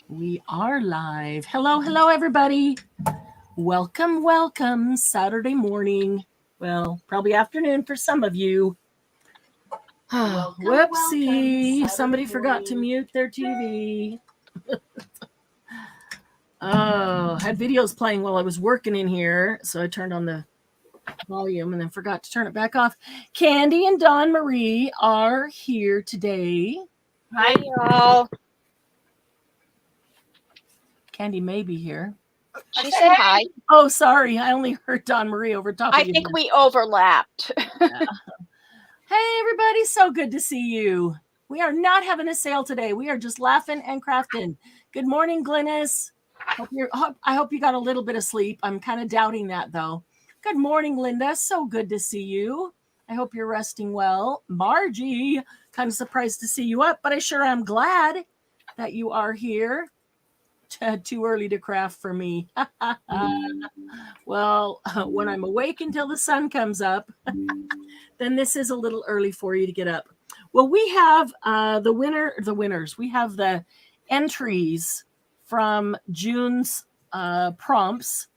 We are live. Hello, hello, everybody. Welcome, welcome. Saturday morning. Well, probably afternoon for some of you. Whoopsie. Somebody forgot to mute their TV. Oh, I had videos playing while I was working in here, so I turned on the volume and then forgot to turn it back off. Candy and Dawn Marie are here today. Hi, y'all. Candy may be here. She said hi. Oh, sorry. I only heard Dawn Marie over top of you. I think we overlapped. Hey, everybody. So good to see you. We are not having a sale today. We are just laughing and crafting. Good morning, Glynis. I hope you got a little bit of sleep. I'm kind of doubting that, though. Good morning, Linda. So good to see you. I hope you're resting well. Margie, kind of surprised to see you up, but I sure am glad that you are here. Too early to craft for me. Well, when I'm awake until the sun comes up, then this is a little early for you to get up. Well, we have the winners. We have the entries from June's prompts,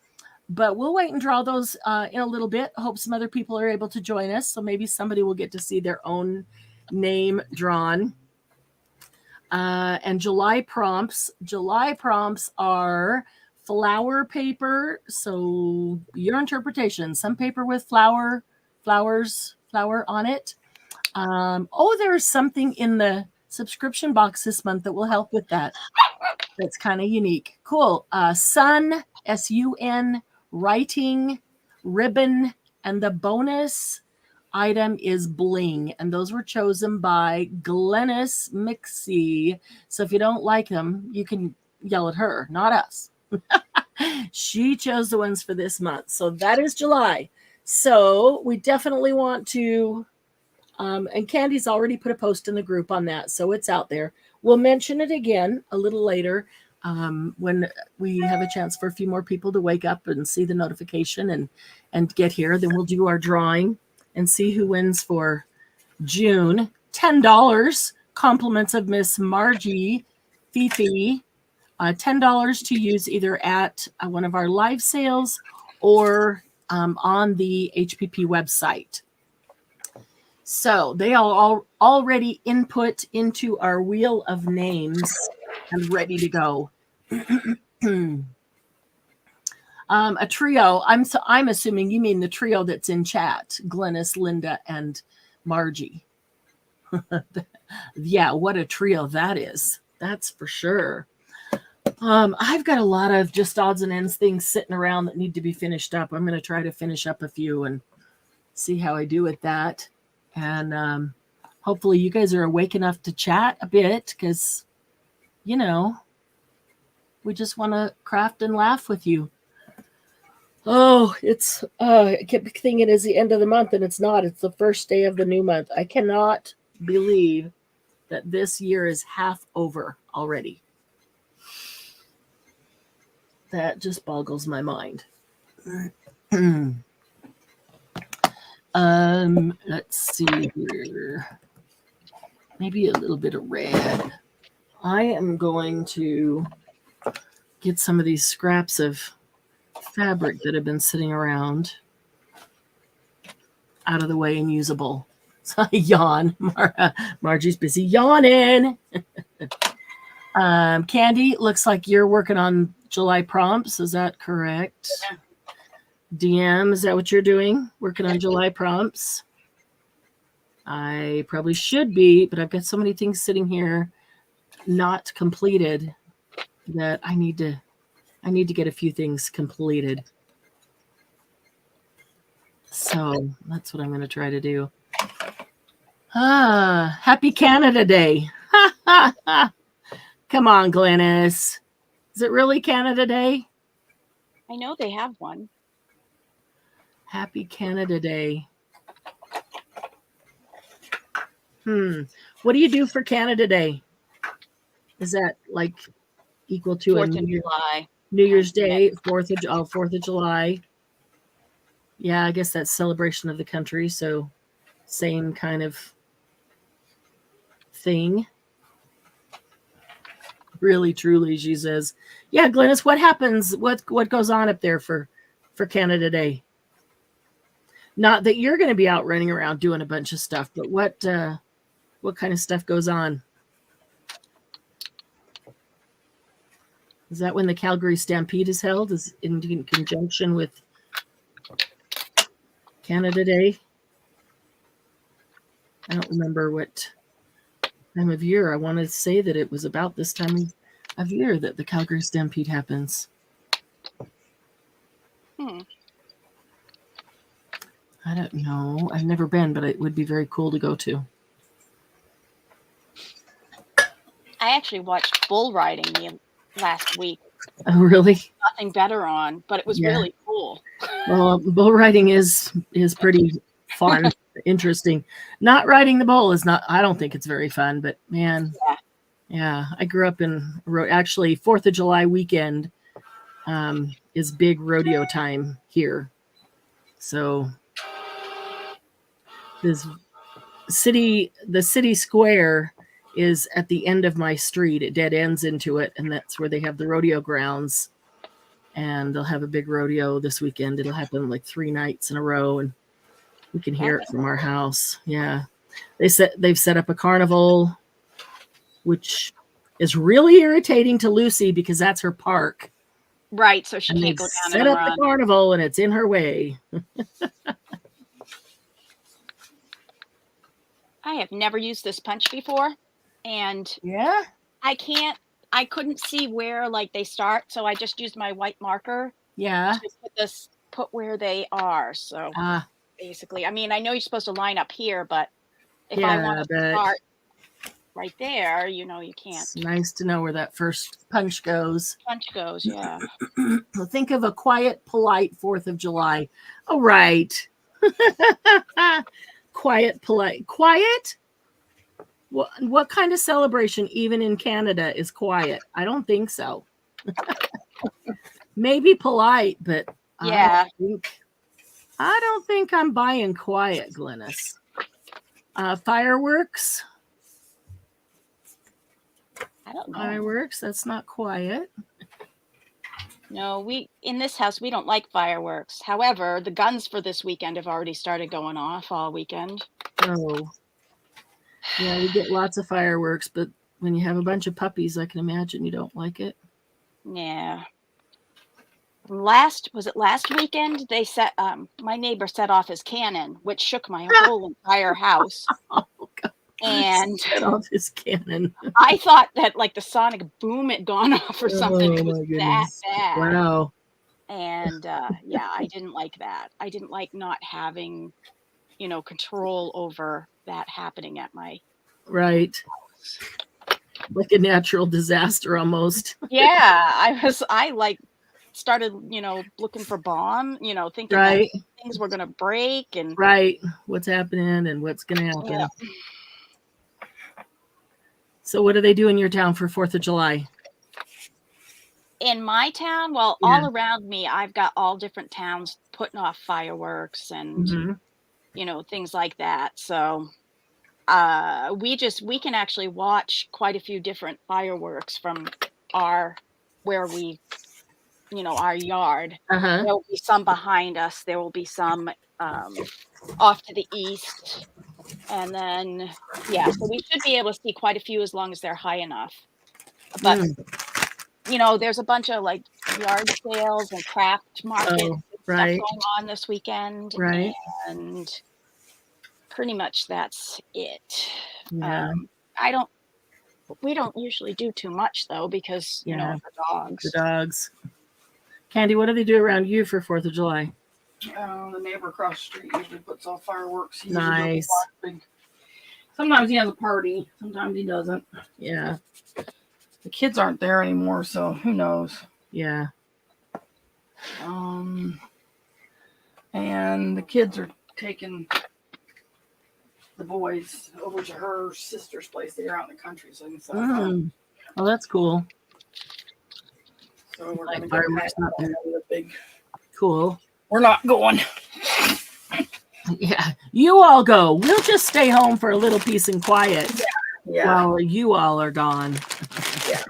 but we'll wait and draw those in a little bit. I hope some other people are able to join us, so maybe somebody will get to see their own name drawn. And July prompts are flower paper. So your interpretation, some paper with flower on it. There's something in the subscription box this month that will help with that. That's kind of unique. Cool. Sun, SUN, writing, ribbon, and the bonus item is bling, and those were chosen by Glennis Mixie. So if you don't like them, you can yell at her, not us. She chose the ones for this month. So that is July. So we definitely want to, and Candy's already put a post in the group on that, so it's out there. We'll mention it again a little later when we have a chance for a few more people to wake up and see the notification and get here. Then we'll do our drawing and see who wins for June. $10 compliments of Miss Margie Fifi. $10 to use either at one of our live sales or on the HPP website. So they all already input into our wheel of names and ready to go. A trio. I'm assuming you mean the trio that's in chat: Glennis, Linda, and Margie. Yeah, what a trio that is. That's for sure. I've got a lot of just odds and ends things sitting around that need to be finished up. I'm going to try to finish up a few and see how I do with that. And hopefully you guys are awake enough to chat a bit because, we just want to craft and laugh with you. Oh, it's I kept thinking it's the end of the month, and it's not. It's the first day of the new month. I cannot believe that this year is half over already. That just boggles my mind. Let's see here. Maybe a little bit of red. I am going to get some of these scraps of fabric that have been sitting around out of the way and usable. So I yawn. Margie's busy yawning. Candy, looks like you're working on July prompts. Is that correct? Yeah. DM, is that what you're doing? Working on July prompts? I probably should be, but I've got so many things sitting here not completed that I need to get a few things completed. So that's what I'm going to try to do. Happy Canada Day. Come on, Glennis. Is it really Canada Day? I know they have one. Happy Canada Day. What do you do for Canada Day? Is that like equal to 4th of July? New Year's Day, 4th of July. Yeah, I guess that's celebration of the country, so same kind of thing. Really, truly, she says. Yeah, Glennis, what happens? What goes on up there for Canada Day? Not that you're going to be out running around doing a bunch of stuff, but what kind of stuff goes on? Is that when the Calgary Stampede is held? Is in conjunction with Canada Day? I don't remember what time of year. I want to say that it was about this time of year that the Calgary Stampede happens. I don't know. I've never been, but it would be very cool to go to. I actually watched bull riding last week. Oh, really? Nothing better on, but it was really cool. Well, bull riding is pretty fun, interesting. Not riding the bull is not. I don't think it's very fun, but man, yeah. I grew up in actually 4th of July weekend is big rodeo time here, so the city square is at the end of my street. It dead ends into it, and that's where they have the rodeo grounds. And they'll have a big rodeo this weekend. It'll happen like 3 nights in a row, and we can hear it from our house. Yeah, they've set up a carnival, which is really irritating to Lucy because that's her park. Right, so she can't go down set and up run. the carnival, and it's in her way. I have never used this punch before, and yeah, I couldn't see where like they start, so I just used my white marker. Yeah. To put where they are. So basically, I mean, I know you're supposed to line up here, but if I want to start right there, you can't. It's nice to know where that first punch goes. Yeah. Well, think of a quiet, polite 4th of July. Oh, right. Quiet, polite. Quiet? What kind of celebration, even in Canada, is quiet? I don't think so. Maybe polite, but yeah, I don't think I'm buying quiet, Glennis. Fireworks. I don't know. Fireworks, that's not quiet. No, in this house, we don't like fireworks. However, the guns for this weekend have already started going off all weekend. Oh. Yeah, we get lots of fireworks, but when you have a bunch of puppies, I can imagine you don't like it. Yeah. Was it last weekend? They set my neighbor set off his cannon, which shook my whole entire house. Oh God. And set off his cannon. I thought that like the sonic boom had gone off or something. It was that bad. Wow. And yeah, I didn't like that. I didn't like not having, control over that happening at my house. Like a natural disaster almost. Yeah, I started, looking for bomb, thinking that things were going to break and what's happening and what's going to happen. Yeah. So what do they do in your town for 4th of July? In my town, well, all around me, I've got all different towns putting off fireworks and, things like that. So we can actually watch quite a few different fireworks from our yard. There will be some behind us. There will be some off to the east. And then, so we should be able to see quite a few as long as they're high enough. But, there's a bunch of like yard sales and craft markets and stuff going on this weekend. And pretty much that's it. Yeah. We don't usually do too much though, because, the dogs. The dogs. Candy, what do they do around you for 4th of July? The neighbor across the street usually puts off fireworks. Nice. Sometimes he has a party. Sometimes he doesn't. Yeah. The kids aren't there anymore, so who knows? Yeah. And the kids are taking the boys over to her sister's place. They're out in the country, so Oh, that's cool. So we're like going fireworks to go big. Cool. We're not going. Yeah, you all go. We'll just stay home for a little peace and quiet. Yeah. While you all are gone. Yeah.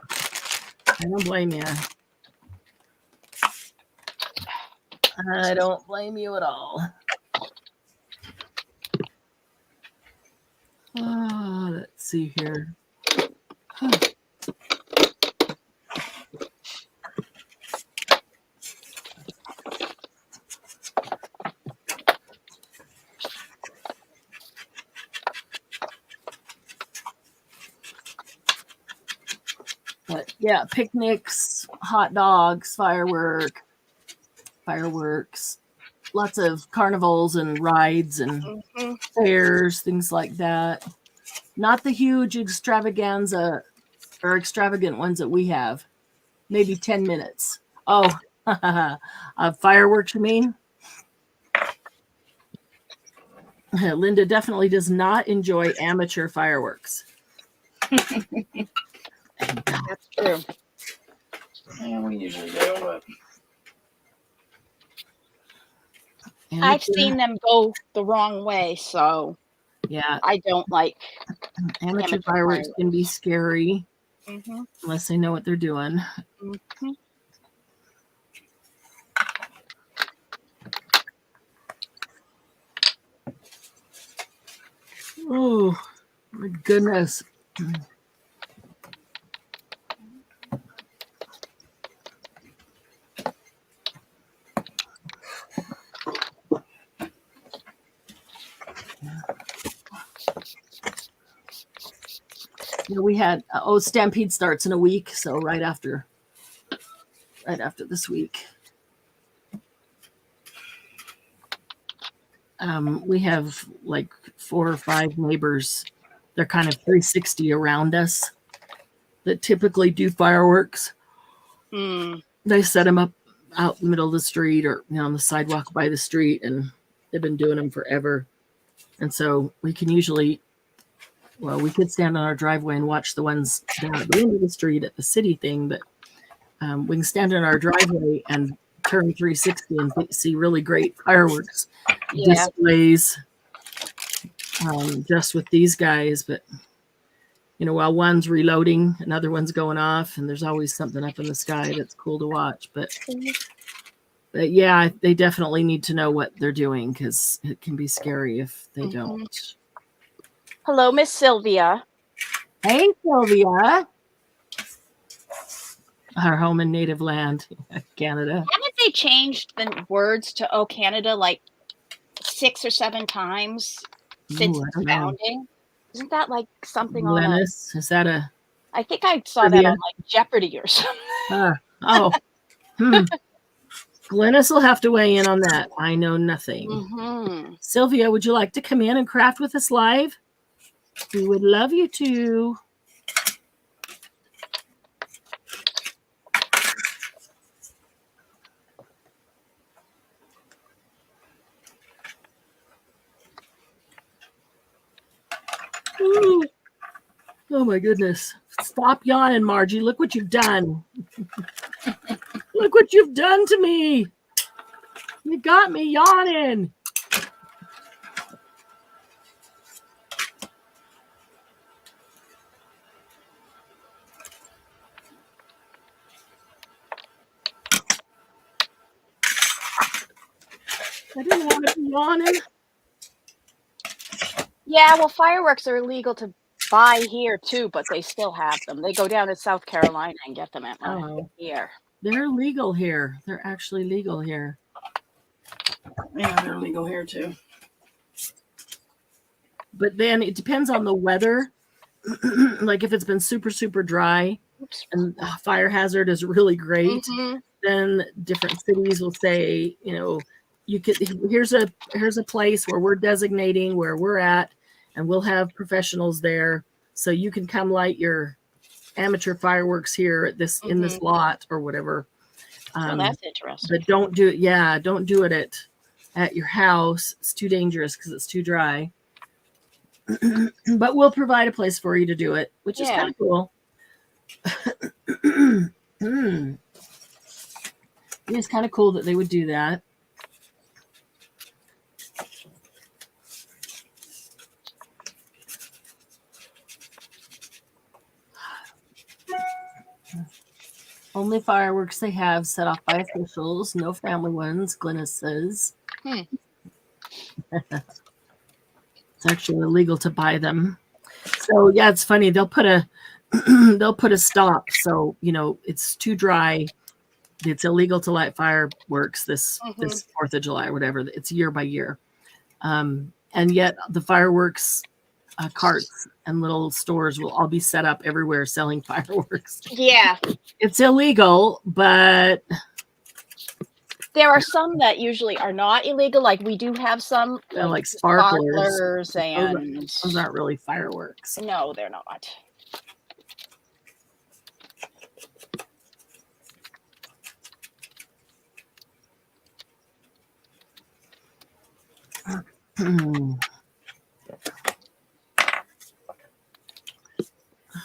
I don't blame you. I don't blame you at all. Let's see here. But yeah, picnics, hot dogs, fireworks, lots of carnivals and rides and fairs, things like that. Not the huge extravaganza or extravagant ones that we have. Maybe 10 minutes. Oh, fireworks, you mean? Linda definitely does not enjoy amateur fireworks. That's true. Yeah, we usually do, but I've seen them go the wrong way, so yeah, I don't like amateur fireworks can be scary unless they know what they're doing. Oh, my goodness. We had Stampede starts in a week, so right after this week. We have like 4 or 5 neighbors. They're kind of 360 around us that typically do fireworks. They set them up out in the middle of the street or on the sidewalk by the street, and they've been doing them forever. And so we can usually, we could stand on our driveway and watch the ones down at the end of the street at the city thing, but we can stand in our driveway and turn 360 and see really great fireworks displays just with these guys. But while one's reloading, another one's going off, and there's always something up in the sky that's cool to watch. But yeah, they definitely need to know what they're doing, because it can be scary if they don't. Hello, Miss Sylvia. Hey, Sylvia. Our home and native land, Canada. Haven't they changed the words to "Oh Canada" like 6 or 7 times since its founding? Isn't that like something Glennis, is that a? I think I saw that on like Jeopardy or something. Glennis will have to weigh in on that. I know nothing. Sylvia, would you like to come in and craft with us live? We would love you to. Ooh. Oh my goodness. Stop yawning, Margie. Look what you've done. Look what you've done to me. You got me yawning. I didn't want to be yawning. Yeah, well, fireworks are illegal to buy here too, but they still have them. They go down to South Carolina and get them at here. They're legal here. They're actually legal here. Yeah, they're legal here too. But then it depends on the weather. Like if it's been super, super dry and fire hazard is really great, then different cities will say, you could, here's a place where we're designating where we're at, and we'll have professionals there, so you can come light your amateur fireworks here at this in this lot or whatever. That's interesting. But don't do it. Yeah, don't do it at your house. It's too dangerous because it's too dry. But we'll provide a place for you to do it, which is kind of cool. It's kind of cool that they would do that. Only fireworks they have set off by officials, no family ones, Glennis says. It's actually illegal to buy them. So yeah, it's funny. They'll put a stop. So, it's too dry. It's illegal to light fireworks this 4th of July or whatever. It's year by year. And yet the fireworks carts and little stores will all be set up everywhere selling fireworks. Yeah. It's illegal, but there are some that usually are not illegal. Like we do have some like sparklers and those aren't really fireworks. No, they're not.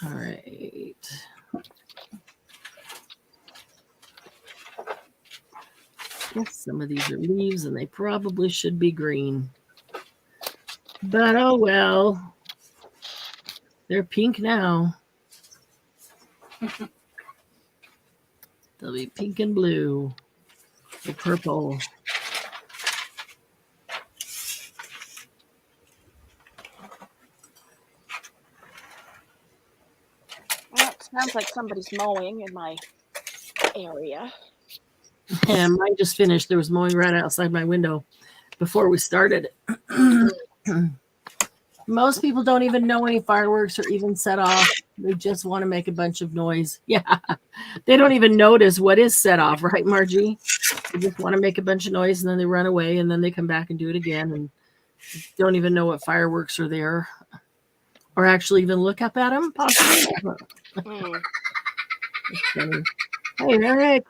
All right. Yes, some of these are leaves and they probably should be green. But oh well. They're pink now. They'll be pink and blue. Or purple. Well, it sounds like somebody's mowing in my area. Yeah, mine just finished. There was mowing right outside my window before we started. Most people don't even know any fireworks are even set off. They just want to make a bunch of noise. Yeah, they don't even notice what is set off, right, Margie? They just want to make a bunch of noise and then they run away and then they come back and do it again and don't even know what fireworks are there or actually even look up at them, possibly. Hey, Eric.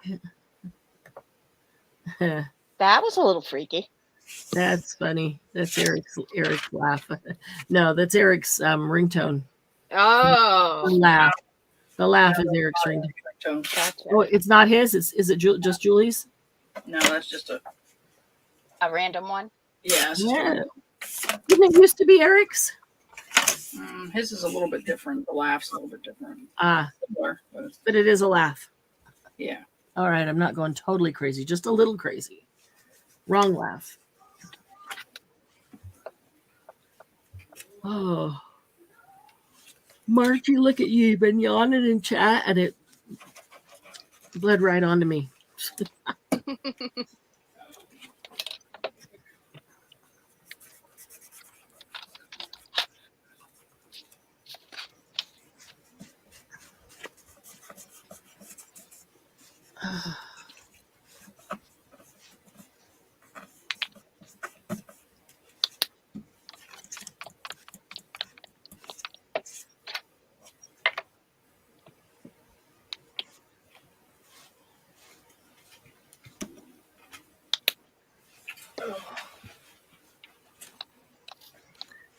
That was a little freaky. That's funny. That's Eric's laugh. No, that's Eric's ringtone. Oh, the laugh is Eric's ringtone. Gotcha. Oh, it's not his. Is it just Julie's? No, that's just a random one. Yeah. Didn't it used to be Eric's? His is a little bit different. The laugh's a little bit different. Similar, but it is a laugh. Yeah. All right, I'm not going totally crazy, just a little crazy. Wrong laugh. Oh, Margie, look at you. You've been yawning in chat and it bled right onto me.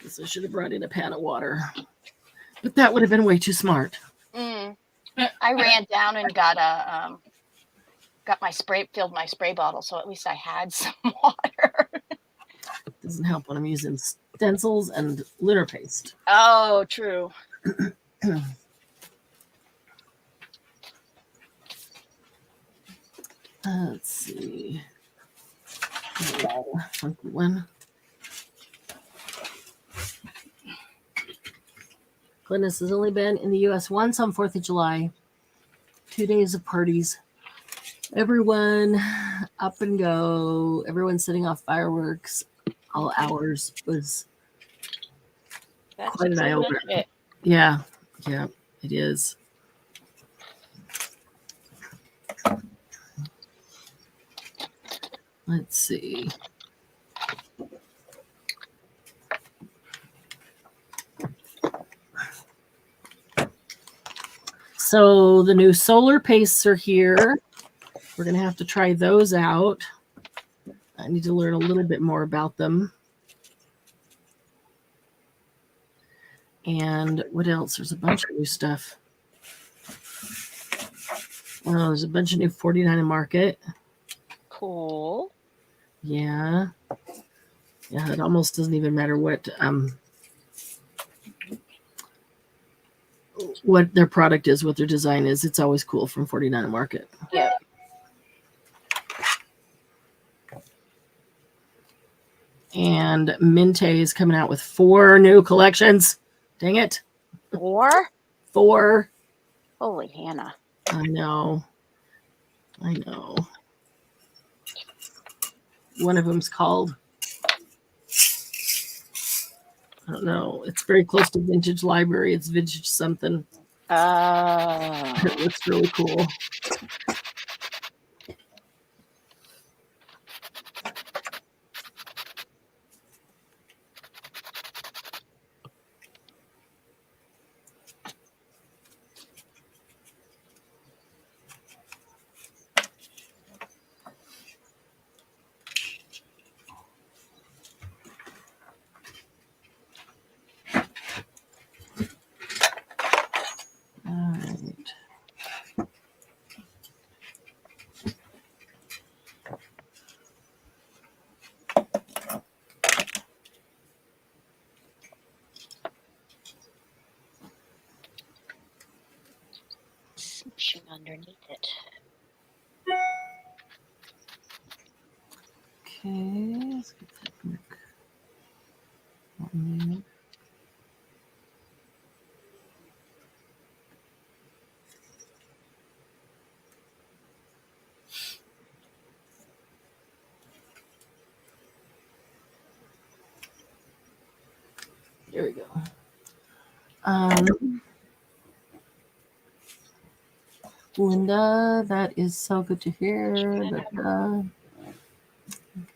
Guess I should have brought in a pan of water, but that would have been way too smart. I ran down and got filled my spray bottle, so at least I had some water. Doesn't help when I'm using stencils and litter paste. Oh, true. Let's see. Funky one. Glennis has only been in the U.S. once on 4th of July. 2 days of parties. Everyone up and go. Everyone setting off fireworks all hours. Was quite an eye-opener. Yeah, it is. Let's see. So the new solar pastes are here. We're going to have to try those out. I need to learn a little bit more about them. And what else? There's a bunch of new stuff. Oh, there's a bunch of new 49 in market. Cool. Yeah. Yeah, it almost doesn't even matter what what their product is, what their design is. It's always cool from 49 Market. Yeah. And Minte is coming out with 4 new collections. Dang it. 4? 4. Holy Hannah. I know. One of them's called, I don't know. It's very close to Vintage Library. It's Vintage something. It looks really cool. Smooshing underneath it. Okay, let's get that book. There we go. Linda, that is so good to hear.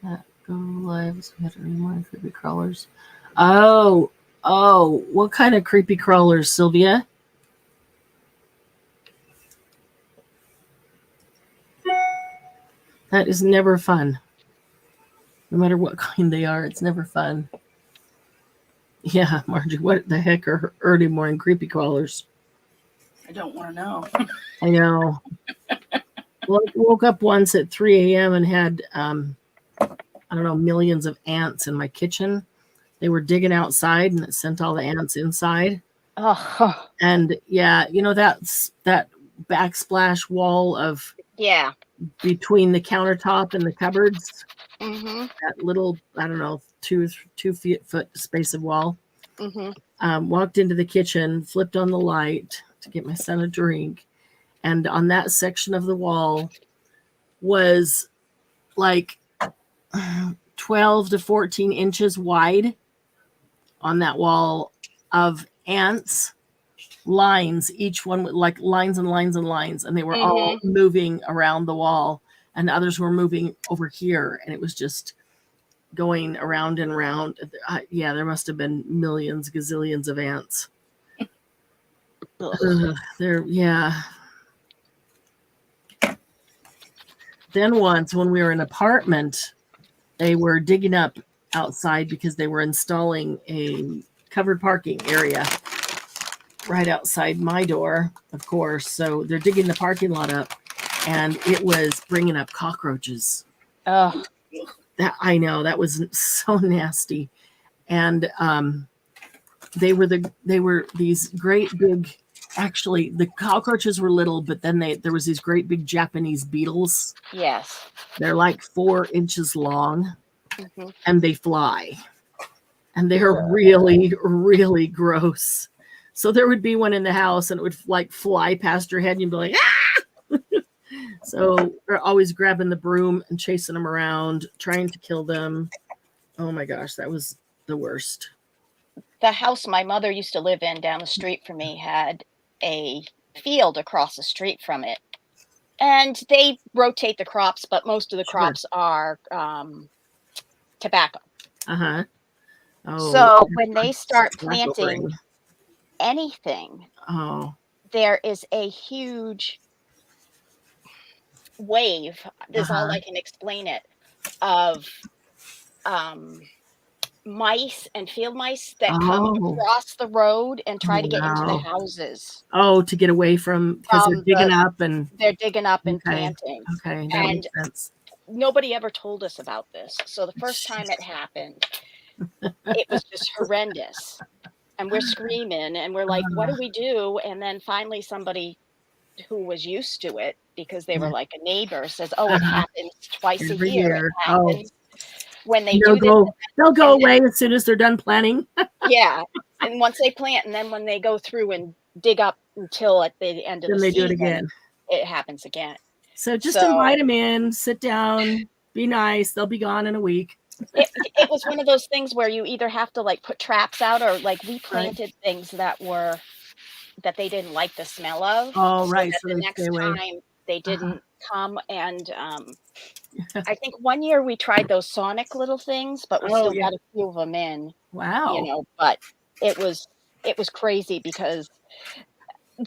That go lives. We had early morning creepy crawlers. Oh, what kind of creepy crawlers, Sylvia? That is never fun. No matter what kind they are, it's never fun. Yeah, Margie, what the heck are early morning creepy crawlers? I don't want to know. I know. Well, I woke up once at 3 a.m. and had, I don't know, millions of ants in my kitchen. They were digging outside and it sent all the ants inside. Oh. And yeah, you know, that backsplash wall of between the countertop and the cupboards. Mm-hmm. That little, I don't know, 2 foot space of wall. Mm-hmm. Walked into the kitchen, flipped on the light to get my son a drink. And on that section of the wall was like 12 to 14 inches wide on that wall of ants, lines, each one with like lines and lines and lines. And they were all moving around the wall and others were moving over here. And it was just going around and around. Yeah, there must have been millions, gazillions of ants. Yeah. Then once when we were in an apartment, they were digging up outside because they were installing a covered parking area right outside my door, of course. So they're digging the parking lot up and it was bringing up cockroaches. Oh, I know, that was so nasty. And they were these great big, actually the cockroaches were little, but then there was these great big Japanese beetles. yes. They're like 4 inches long and they fly. And they're really, really gross. So there would be one in the house and it would like fly past your head and you'd be like, ah! So we're always grabbing the broom and chasing them around, trying to kill them. Oh my gosh, that was the worst. The house my mother used to live in down the street from me had a field across the street from it. And they rotate the crops, but most of the crops are tobacco. Uh-huh. Oh, so when they start planting anything, there is a huge wave, is all I can explain it, of mice and field mice that come across the road and try to get into the houses. Oh, to get away from, because they're digging up and planting. Okay, that makes sense. Nobody ever told us about this. So the first time it happened, it was just horrendous. and we're screaming and we're like, what do we do? And then finally somebody who was used to it, because they were like a neighbor, says, oh, it happens twice a Every year. year. It happens when they They'll do go, this. they'll go away as soon as they're done planting. Yeah. And once they plant, and then when they go through and dig up until at the end of Then the they do season, it again. it happens again. So just So invite them in, sit down, be nice. They'll be gone in a week. it was one of those things where you either have to like put traps out, or like we Right. planted things that they didn't like the smell of. Oh, so right. that So the they next stay away. time they didn't come. And I think one year we tried those sonic little things, but we still got a few of them in, Wow. but it was crazy because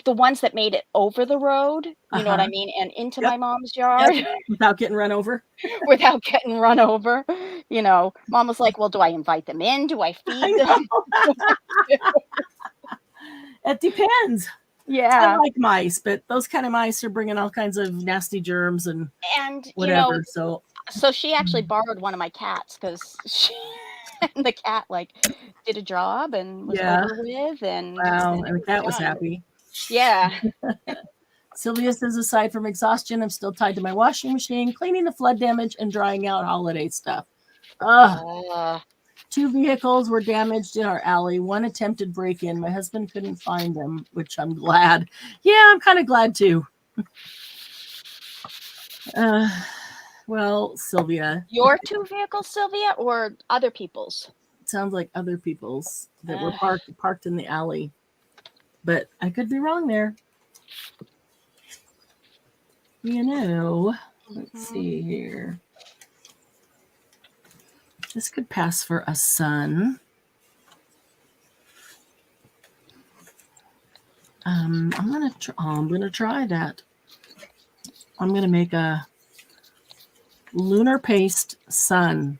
the ones that made it over the road, you know what I mean, and into my mom's yard Without getting run over. without getting run over, Mom was like, well, do I invite them in? Do I feed them? It depends. Yeah. I like mice, but those kind of mice are bringing all kinds of nasty germs and whatever. So she actually borrowed one of my cats because the cat like did a job and was over with, and wow, and the cat was happy. Yeah. Sylvia says, aside from exhaustion, I'm still tied to my washing machine, cleaning the flood damage and drying out holiday stuff. Ugh. 2 vehicles were damaged in our alley. 1 attempted break-in. My husband couldn't find them, which I'm glad. Yeah, I'm kind of glad too. Well, Sylvia. Your 2 vehicles, Sylvia, or other people's? It sounds like other people's that were parked in the alley. But I could be wrong there. Let's see here. This could pass for a son. I'm gonna try that. I'm gonna make a lunar paste sun.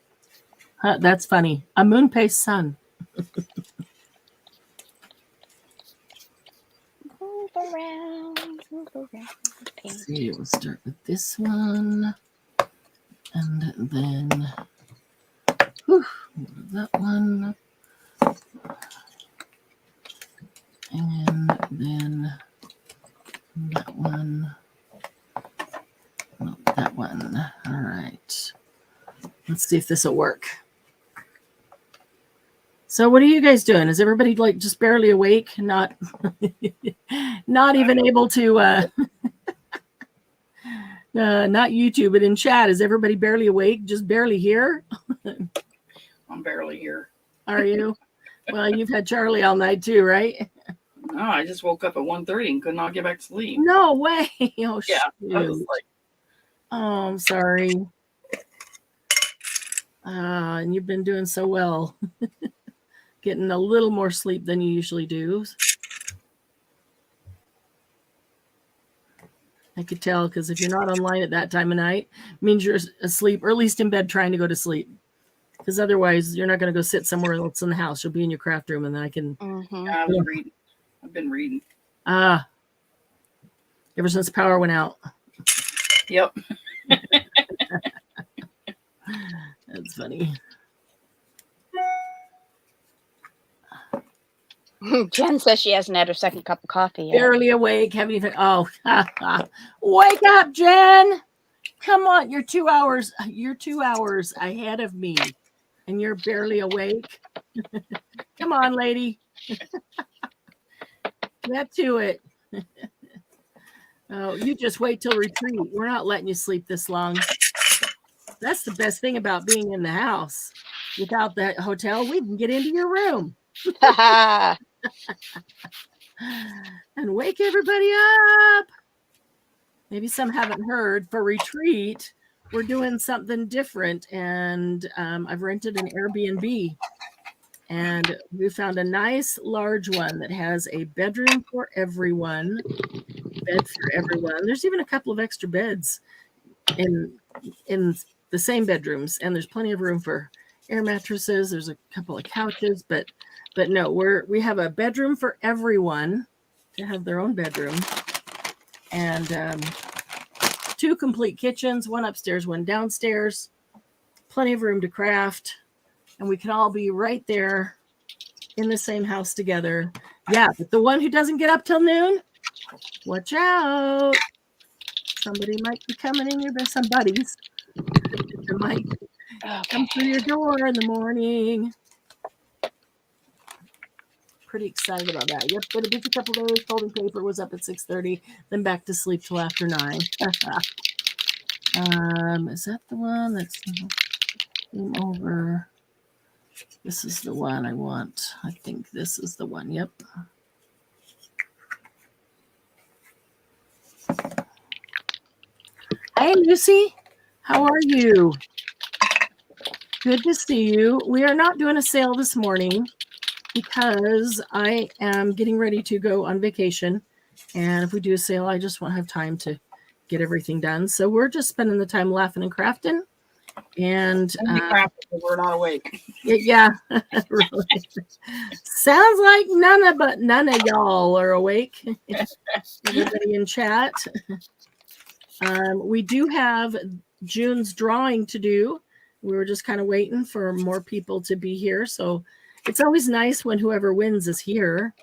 That's funny. A moon paste sun. Move around. Let's see, we'll start with this one, and then that one, and then that one. No, that one. All right. Let's see if this will work. So what are you guys doing? Is everybody like just barely awake? Not even able to not YouTube, but in chat. Is everybody barely awake? Just barely here? I'm barely here. Are you? Well, you've had Charlie all night too, right? No, I just woke up at 1:30 and could not get back to sleep. No way. Oh, yeah. I was like, oh, I'm sorry. And you've been doing so well. Getting a little more sleep than you usually do. I could tell, because if you're not online at that time of night, it means you're asleep, or at least in bed trying to go to sleep. Because otherwise, you're not going to go sit somewhere else in the house. You'll be in your craft room, and then I can. I've been reading. Ever since power went out. Yep. That's funny. Jen says she hasn't had her second cup of coffee yet. Barely awake. Haven't even. Oh, wake up, Jen! Come on, you're 2 hours. You're 2 hours ahead of me, and you're barely awake. Come on, lady. Get to it. Oh, you just wait till retreat. We're not letting you sleep this long. That's the best thing about being in the house. Without that hotel, we can get into your room. And wake everybody up. Maybe some haven't heard. For retreat, we're doing something different, and I've rented an Airbnb, and we found a nice large one that has a bedroom for everyone, bed for everyone. There's even a couple of extra beds in the same bedrooms, and there's plenty of room for air mattresses. There's a couple of couches, but no, we have a bedroom for everyone to have their own bedroom, and 2 complete kitchens, 1 upstairs, 1 downstairs, plenty of room to craft, and we can all be right there in the same house together. Yeah, but the one who doesn't get up till noon, watch out. Somebody might be coming in your bed. Some buddies might come through your door in the morning. Pretty excited about that. Yep, been a busy couple days. Folding paper, was up at 6:30, then back to sleep till after 9. Is that the one that's came over? This is the one I want. I think this is the one. Yep. Hey, Lucy. How are you? Good to see you. We are not doing a sale this morning because I am getting ready to go on vacation. And if we do a sale, I just won't have time to get everything done. So we're just spending the time laughing and crafting. And we're not awake. Yeah, really. Sounds like none of y'all are awake. Everybody in chat. We do have June's drawing to do. We were just kind of waiting for more people to be here. So it's always nice when whoever wins is here.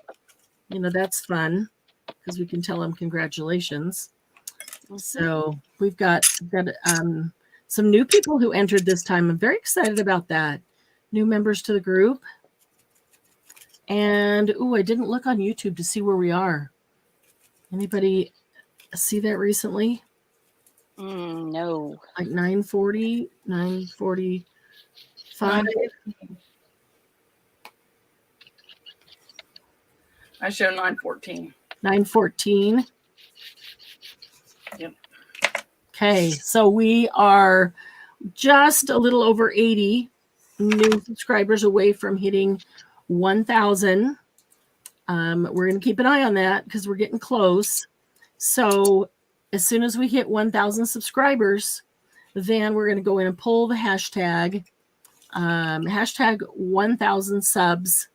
You know, that's fun because we can tell them congratulations. So we've got some new people who entered this time. I'm very excited about that. New members to the group. And, I didn't look on YouTube to see where we are. Anybody see that recently? No. Like 9:40, 9:45. I show 9:14. 9:14. Yep. Okay, so we are just a little over 80 new subscribers away from hitting 1,000. We're going to keep an eye on that because we're getting close. So as soon as we hit 1,000 subscribers, then we're going to go in and pull the hashtag, hashtag 1,000 subs.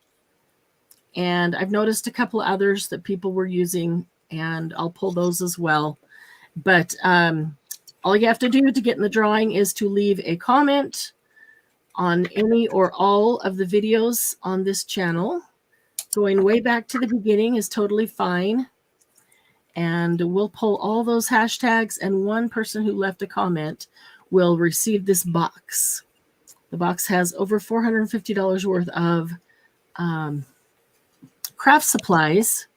And I've noticed a couple of others that people were using, and I'll pull those as well. But all you have to do to get in the drawing is to leave a comment on any or all of the videos on this channel. Going way back to the beginning is totally fine. And we'll pull all those hashtags, and one person who left a comment will receive this box. The box has over $450 worth of craft supplies,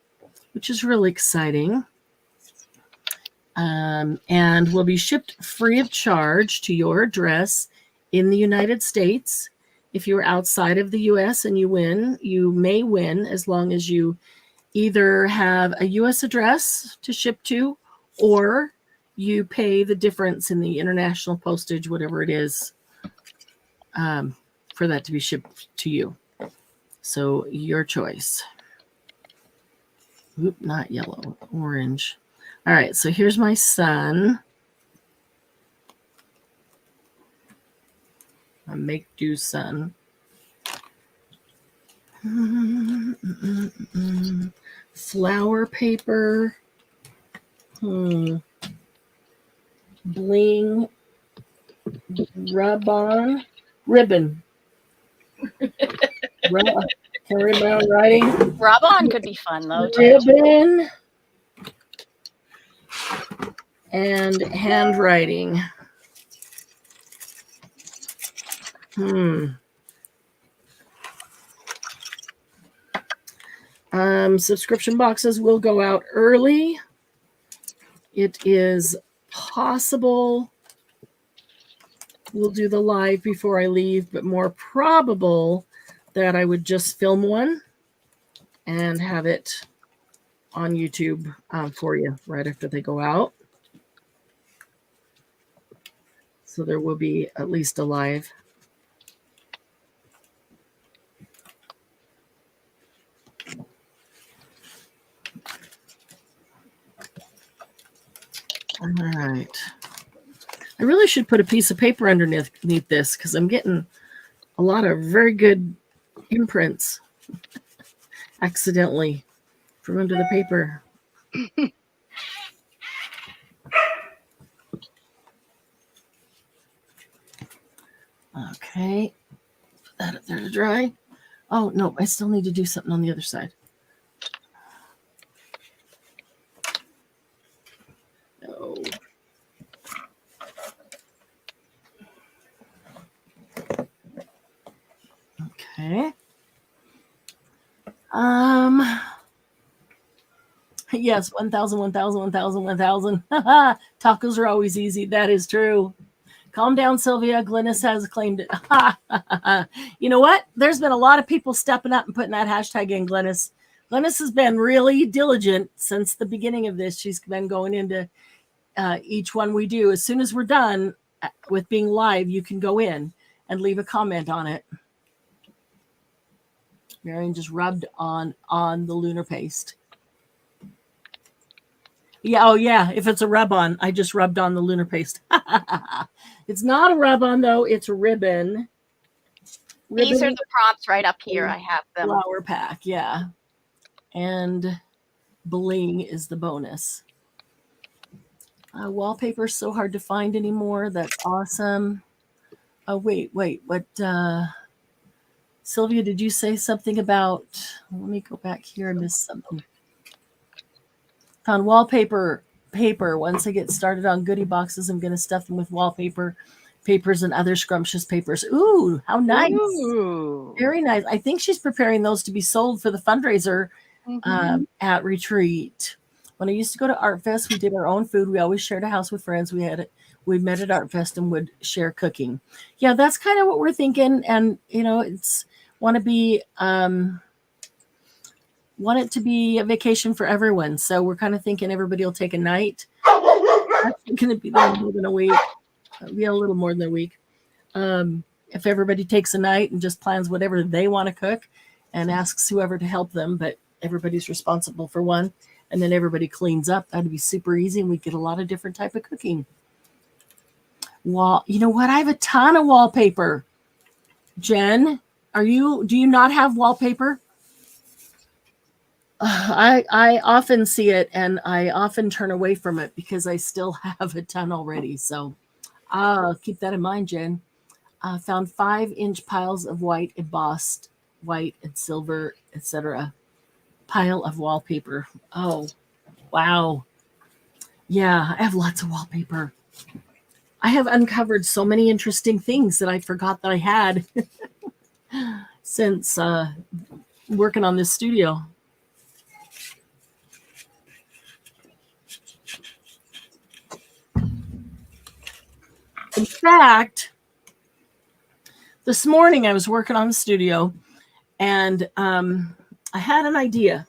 which is really exciting. And will be shipped free of charge to your address in the United States. If you're outside of the U.S. and you win, you may win as long as you either have a U.S. address to ship to, or you pay the difference in the international postage, whatever it is, for that to be shipped to you. So your choice. Oop, not yellow, orange. All right, so here's my son. My make-do son. Flower paper. Bling. Rub-on. Ribbon. Can I read my own writing? Rub-on could be fun, though, too. Ribbon. And handwriting. Subscription boxes will go out early. It is possible we'll do the live before I leave, but more probable that I would just film one and have it on YouTube for you right after they go out. So there will be at least a live. All right. I really should put a piece of paper underneath this because I'm getting a lot of very good imprints accidentally from under the paper. Okay. Put that up there to dry. Oh, no, I still need to do something on the other side. No. Okay. Yes, 1,000, 1,000, 1,000, 1,000. Tacos are always easy. That is true. Calm down, Sylvia. Glynis has claimed it. You know what? There's been a lot of people stepping up and putting that hashtag in, Glynis. Glynis has been really diligent since the beginning of this. She's been going into each one we do. As soon as we're done with being live, you can go in and leave a comment on it. Marianne just rubbed on the lunar paste. Yeah, oh yeah, if it's a rub-on, I just rubbed on the lunar paste. It's not a rub-on, though. It's a ribbon. These are the prompts right up here. I have them. Flower pack, yeah. And bling is the bonus. Wallpaper's so hard to find anymore. That's awesome. Oh, wait. What? Sylvia, did you say something about... Let me go back here. I missed something. Found wallpaper paper. Once I get started on goodie boxes, I'm going to stuff them with wallpaper papers and other scrumptious papers. Ooh, how nice. Ooh. Very nice. I think she's preparing those to be sold for the fundraiser at Retreat. When I used to go to Art Fest, we did our own food. We always shared a house with friends. We met at Art Fest and would share cooking. Yeah, that's kind of what we're thinking. And, it's want it to be a vacation for everyone. So we're kind of thinking everybody will take a night. That's going to be there more than a week. Be a little more than a week. If everybody takes a night and just plans whatever they want to cook and asks whoever to help them, but everybody's responsible for one, and then everybody cleans up, that'd be super easy, and we get a lot of different type of cooking. You know what? I have a ton of wallpaper. Jen, do you not have wallpaper? I often see it, and I often turn away from it because I still have a ton already. So keep that in mind, Jen. Found 5-inch piles of white embossed, white and silver, etc. Pile of wallpaper. Oh, wow. Yeah, I have lots of wallpaper. I have uncovered so many interesting things that I forgot that I had since working on this studio. In fact, this morning I was working on the studio, and I had an idea.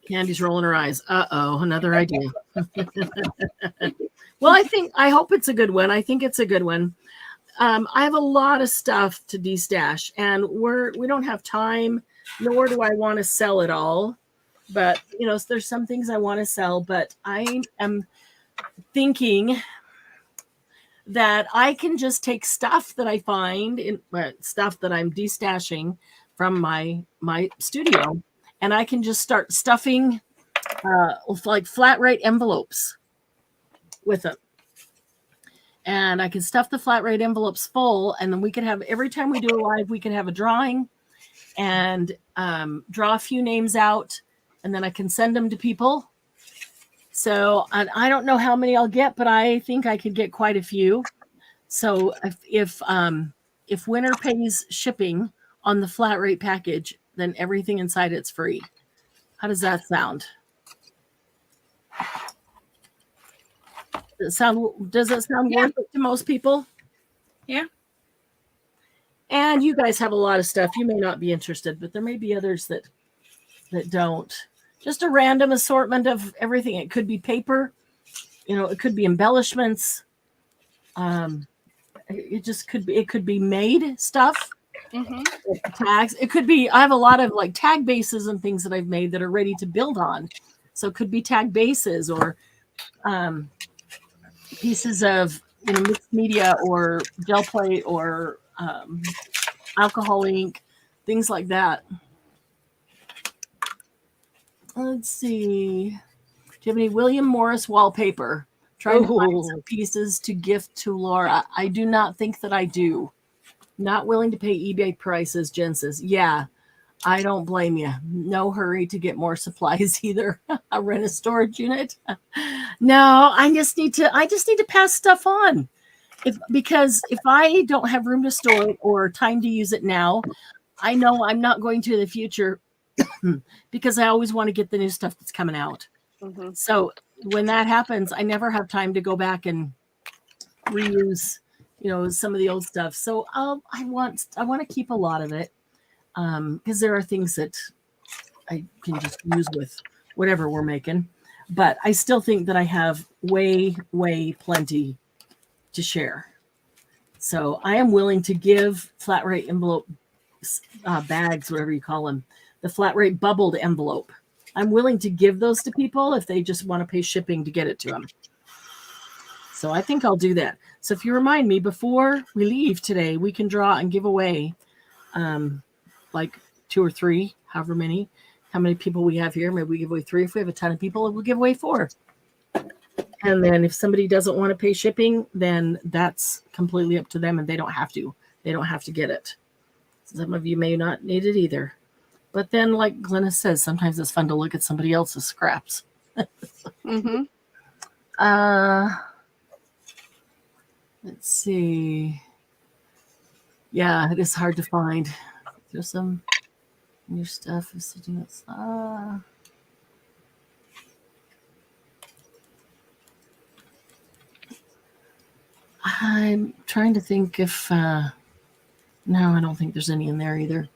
Candy's rolling her eyes. Uh-oh, another idea. Well, I hope it's a good one. I think it's a good one. I have a lot of stuff to de-stash, and we don't have time, nor do I want to sell it all. But, there's some things I want to sell, but I am thinking that I can just take stuff that I find stuff that I'm de-stashing from my studio, and I can just start stuffing like flat rate envelopes with them. And I can stuff the flat rate envelopes full, and then we can have, every time we do a live, we can have a drawing and draw a few names out, and then I can send them to people. So I don't know how many I'll get, but I think I could get quite a few. So if Winter pays shipping on the flat rate package, then everything inside it's free. How does that sound? Does it sound worth it to most people? Yeah. And you guys have a lot of stuff. You may not be interested, but there may be others that don't. Just a random assortment of everything. It could be paper, it could be embellishments. It could be made stuff. Tags. It could be, I have a lot of like tag bases and things that I've made that are ready to build on. So it could be tag bases or pieces of mixed media or gel plate or alcohol ink, things like that. Let's see. Do you have any William Morris wallpaper? Trying to find some pieces to gift to Laura. I do not think that I do. Not willing to pay eBay prices, Jen says. Yeah, I don't blame you. No hurry to get more supplies either. I rent a storage unit. No, I just need to pass stuff on. Because if I don't have room to store it or time to use it now, I know I'm not going to in the future because I always want to get the new stuff that's coming out. Mm-hmm. So when that happens, I never have time to go back and reuse, some of the old stuff. So I want to keep a lot of it because there are things that I can just use with whatever we're making. But I still think that I have way plenty to share. So I am willing to give flat rate envelope bags, whatever you call them, the flat rate bubbled envelope. I'm willing to give those to people if they just want to pay shipping to get it to them. So I think I'll do that. So if you remind me before we leave today, we can draw and give away like 2 or 3, however many, how many people we have here. Maybe we give away 3. If we have a ton of people, we'll give away 4. And then if somebody doesn't want to pay shipping, then that's completely up to them and they don't have to. They don't have to get it. Some of you may not need it either. But then, like Glenna says, sometimes it's fun to look at somebody else's scraps. Mm-hmm. Let's see. Yeah, it is hard to find. There's some new stuff. I'm trying to think if... no, I don't think there's any in there either.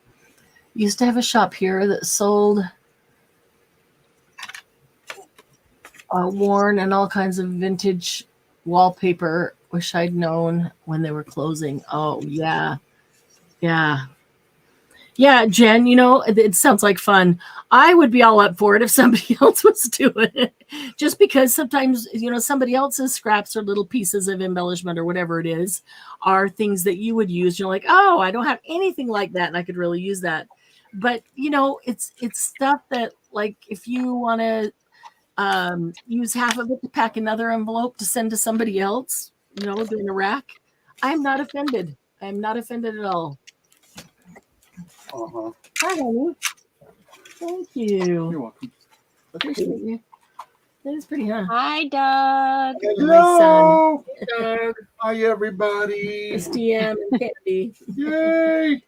Used to have a shop here that sold worn and all kinds of vintage wallpaper. Wish I'd known when they were closing. Oh, yeah. Yeah. Yeah, Jen, it sounds like fun. I would be all up for it if somebody else was doing it. Just because sometimes, somebody else's scraps or little pieces of embellishment or whatever it is are things that you would use. You're like, oh, I don't have anything like that and I could really use that. But, it's stuff that, like, if you want to use half of it to pack another envelope to send to somebody else, doing a rack, I'm not offended. I'm not offended at all. Uh-huh. Hi, honey. Thank you. You're welcome. Appreciate you. That is pretty, huh? Hi, Doug. Hello, Doug. Hi, everybody. It's DM and Candy. Yay.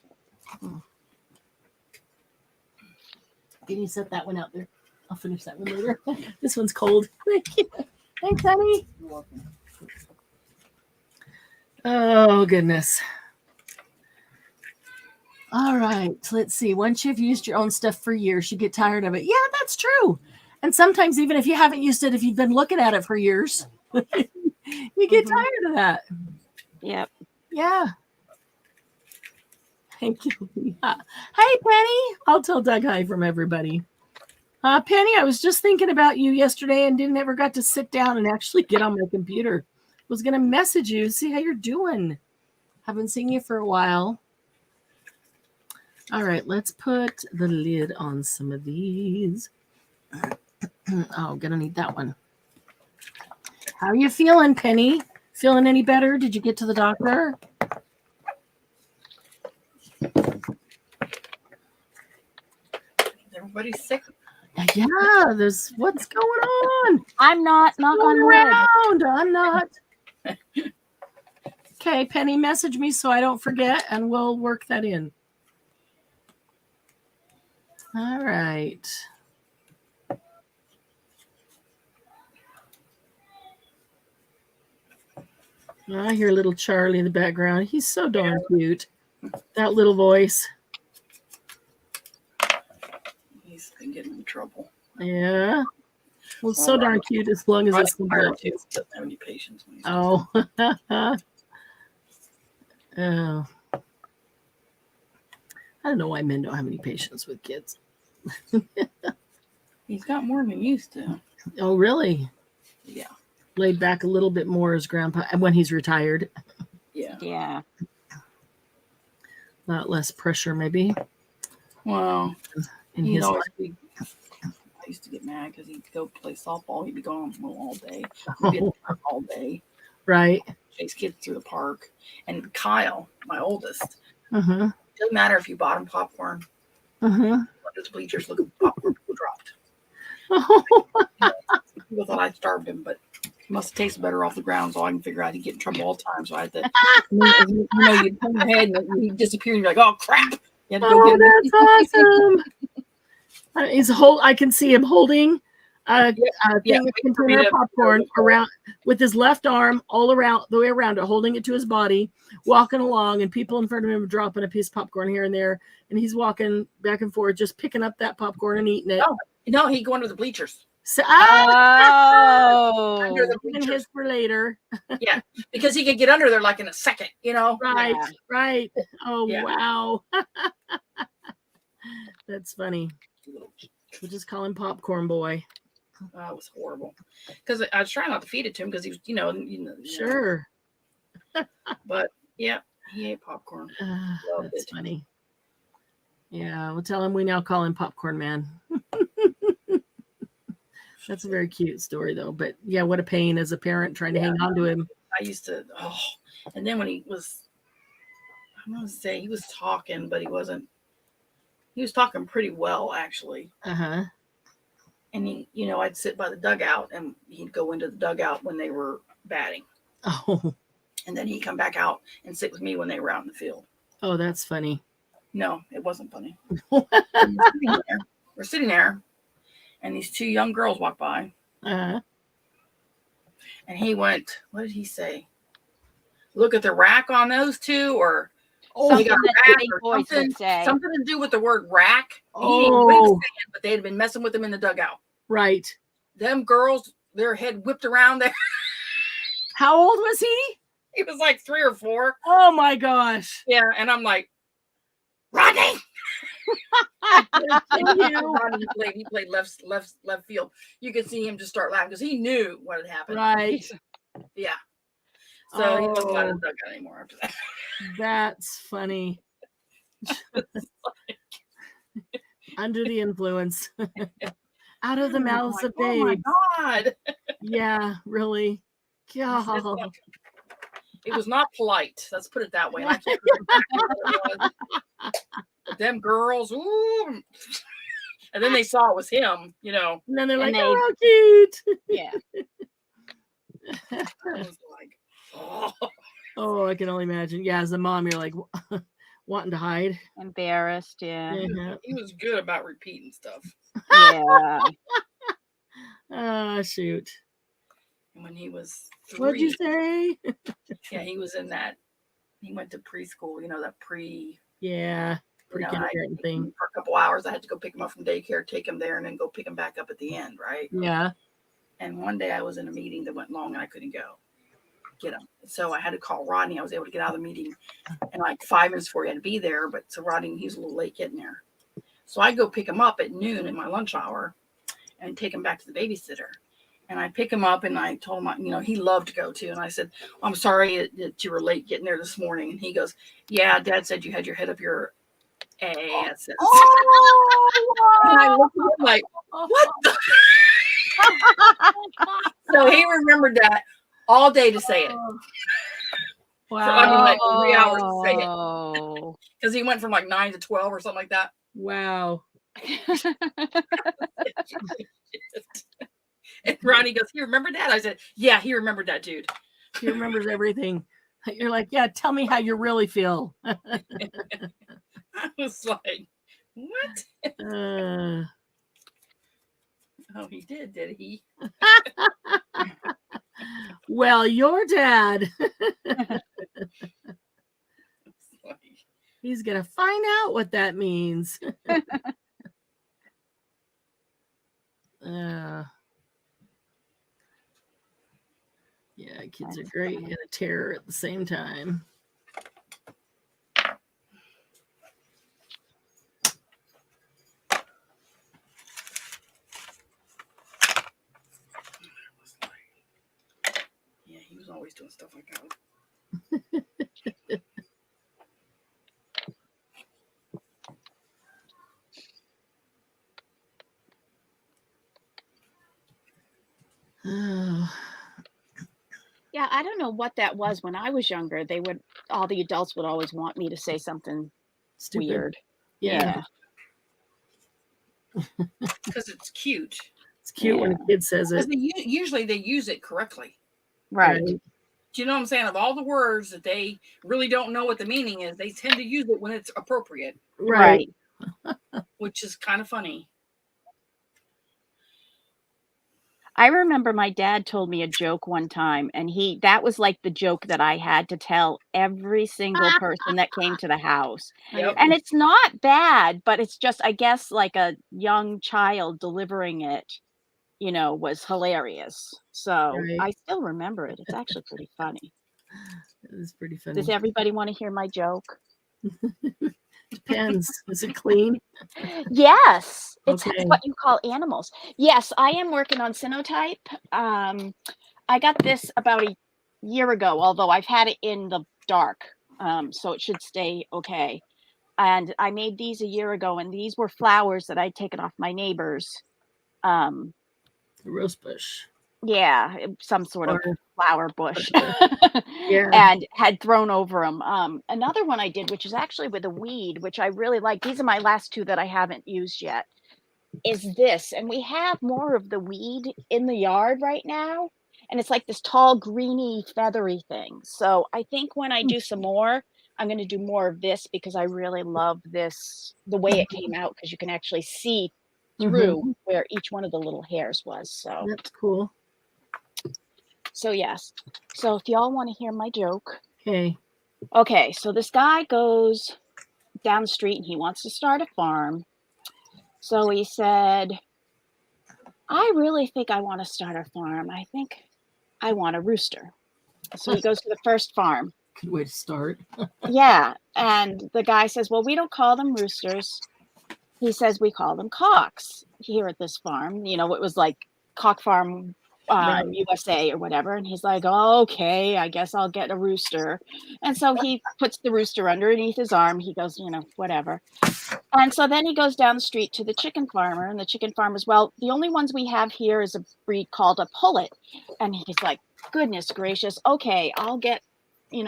Can you set that one out there? I'll finish that one later. This one's cold. Thank you. Thanks, honey. You're welcome. Oh, goodness. All right. Let's see. Once you've used your own stuff for years, you get tired of it. Yeah, that's true. And sometimes even if you haven't used it, if you've been looking at it for years, you get tired of that. Yep. Yeah. Thank you. Yeah. Hey, Penny. I'll tell Doug hi from everybody. Penny, I was just thinking about you yesterday and didn't ever got to sit down and actually get on my computer. Was going to message you, see how you're doing. Haven't seen you for a while. All right, let's put the lid on some of these. Oh, gonna need that one. How are you feeling, Penny? Feeling any better? Did you get to the doctor? Everybody's sick. Yeah, there's what's going on. I'm not. Knock Going on wood. around. I'm not. Okay, Penny, message me so I don't forget, and we'll work that in. All right. I hear little Charlie in the background. He's so darn cute. That little voice. He's been getting in trouble. Yeah. Well, so darn cute as long as it's tired too. Doesn't have any patience. Oh. Oh. I don't know why men don't have any patience with kids. He's got more than he used to. Oh, really? Yeah. Laid back a little bit more as grandpa when he's retired. Yeah. Yeah. A lot less pressure, maybe. Well, In he'd his always life. be. I used to get mad because he'd go play softball. He'd be gone all day. He'd be at the park all day. Right. chase kids through the park. And Kyle, my oldest, Mm-hmm. doesn't matter if you bought him popcorn. Mm-hmm. His bleachers looking for popcorn dropped. People thought I starved him, but he must have tasted better off the ground, so I can figure out he'd get in trouble all the time. So I had to, you'd turn your head and he'd disappear, and you're like, oh crap! You had to go get him. That's awesome. I can see him holding a thing of container popcorn around with his left arm all around the way around it, holding it to his body, walking along, and people in front of him are dropping a piece of popcorn here and there, and he's walking back and forth, just picking up that popcorn and eating it. No, he'd go under the bleachers. So, Under the bleachers. his for later. Yeah, because he could get under there like in a second, Right, right. Oh, Yeah. wow. That's funny. We'll just call him Popcorn Boy. It was horrible. Because I was trying not to feed it to him because he was, Sure. But yeah, he ate popcorn. That's funny. Yeah, we'll tell him we now call him Popcorn Man. That's a very cute story, though. But yeah, what a pain as a parent trying to hang on to him. I used to, and then when I'm going to say he was talking, but he wasn't. He was talking pretty well, actually. Uh-huh. And I'd sit by the dugout, and he'd go into the dugout when they were batting. Oh. And then he'd come back out and sit with me when they were out in the field. Oh, that's funny. No, it wasn't funny. We're sitting there, and these two young girls walked by. Uh-huh. And he went, what did he say? Look at the rack on those two, or Something they got that a rack big or boys would say. something to do with the word rack. He didn't know Oh. what he was saying, but they had been messing with him in the dugout. Right. Them girls, their head whipped around there. How old was he? He was like 3 or 4. Oh, my gosh. Yeah, and I'm like, Rodney. He played left field. You could see him just start laughing because he knew what had happened. Right. Yeah. So he wasn't allowed in the dugout anymore after that. That's funny. Under the influence. Out of the mouths of babes. Oh my God. Yeah, really. God. It was not polite. Let's put it that way. I can't remember what it was. But them girls, ooh. And then they saw it was him, And then they're like, And oh, how cute. Yeah. I was like, oh. Oh, I can only imagine. Yeah, as a mom, you're like wanting to hide. Embarrassed, yeah. Yeah. He was good about repeating stuff. Yeah. Oh, shoot. And when he was 3, What'd you say? yeah, he was in that. He went to preschool, that Yeah, pre-kindergarten thing. For a couple hours. I had to go pick him up from daycare, take him there, and then go pick him back up at the end, right? Yeah. And one day I was in a meeting that went long and I couldn't go get him. So I had to call Rodney. I was able to get out of the meeting and like 5 minutes before he had to be there. But so Rodney, he was a little late getting there. So I go pick him up at noon in my lunch hour and take him back to the babysitter. And I pick him up and I told him, he loved to go too. And I said, I'm sorry that you were late getting there this morning. And he goes, yeah, Dad said you had your head up your ass. Oh, And I looked at him like, what the? So he remembered that all day to say it. wow. Like 3 hours to say it. Oh. Because he went from like 9 to 12 or something like that. Wow. And Ronnie goes, you remember that? I said, yeah, he remembered that, dude. He remembers everything. You're like, yeah, tell me how you really feel. I was like, what? Oh, he did he? Well, your dad. He's going to find out what that means. Yeah, kids are great and a terror at the same time. Yeah, he was always doing stuff like that. Oh. Yeah, I don't know what that was when I was younger. All the adults would always want me to say something Stupid. weird. Yeah. Because it's cute. It's cute when a kid says it. Because usually they use it correctly. Right. Do you know what I'm saying? Of all the words that they really don't know what the meaning is, they tend to use it when it's appropriate. Right. Which is kind of funny. I remember my dad told me a joke one time, and that was like the joke that I had to tell every single person that came to the house. Yep. And it's not bad, but it's just, I guess, like a young child delivering it, was hilarious. So I still remember it. It's actually pretty funny. It is pretty funny. Does everybody want to hear my joke? Depends. Is it clean? Yes. It's Okay. what you call animals. Yes, I am working on Cynotype. I got this about a year ago, although I've had it in the dark, so it should stay okay. And I made these a year ago, and these were flowers that I'd taken off my neighbor's. The rose bush. Yeah, some sort of flower bush. Yeah. And had thrown over them. Another one I did, which is actually with a weed, which I really like. These are my last two that I haven't used yet. Is this, and we have more of the weed in the yard right now, and it's like this tall, greeny, feathery thing. So I think when I do some more, I'm going to do more of this because I really love this, the way it came out, because you can actually see through where each one of the little hairs was. So that's cool. So yes. So if y'all want to hear my joke. Okay. So this guy goes down the street and he wants to start a farm. So he said, I really think I want to start a farm. I think I want a rooster. So he goes to the first farm. Good way to start. Yeah. And the guy says, well, we don't call them roosters. He says, we call them cocks here at this farm. It was like Cock Farm USA or whatever. And he's like, oh, okay, I guess I'll get a rooster. And so he puts the rooster underneath his arm. He goes, whatever. And so then he goes down the street to the chicken farmer, and the chicken farmer's, well, the only ones we have here is a breed called a pullet. And he's like, goodness gracious. Okay, I'll get,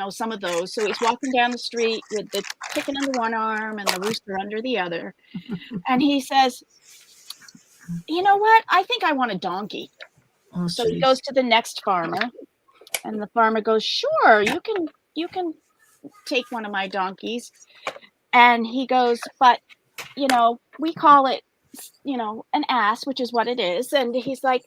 some of those. So he's walking down the street with the chicken under one arm and the rooster under the other. And he says, you know what? I think I want a donkey. Oh, so he goes to the next farmer, and the farmer goes, sure, you can take one of my donkeys. And he goes, but, we call it, an ass, which is what it is. And he's like,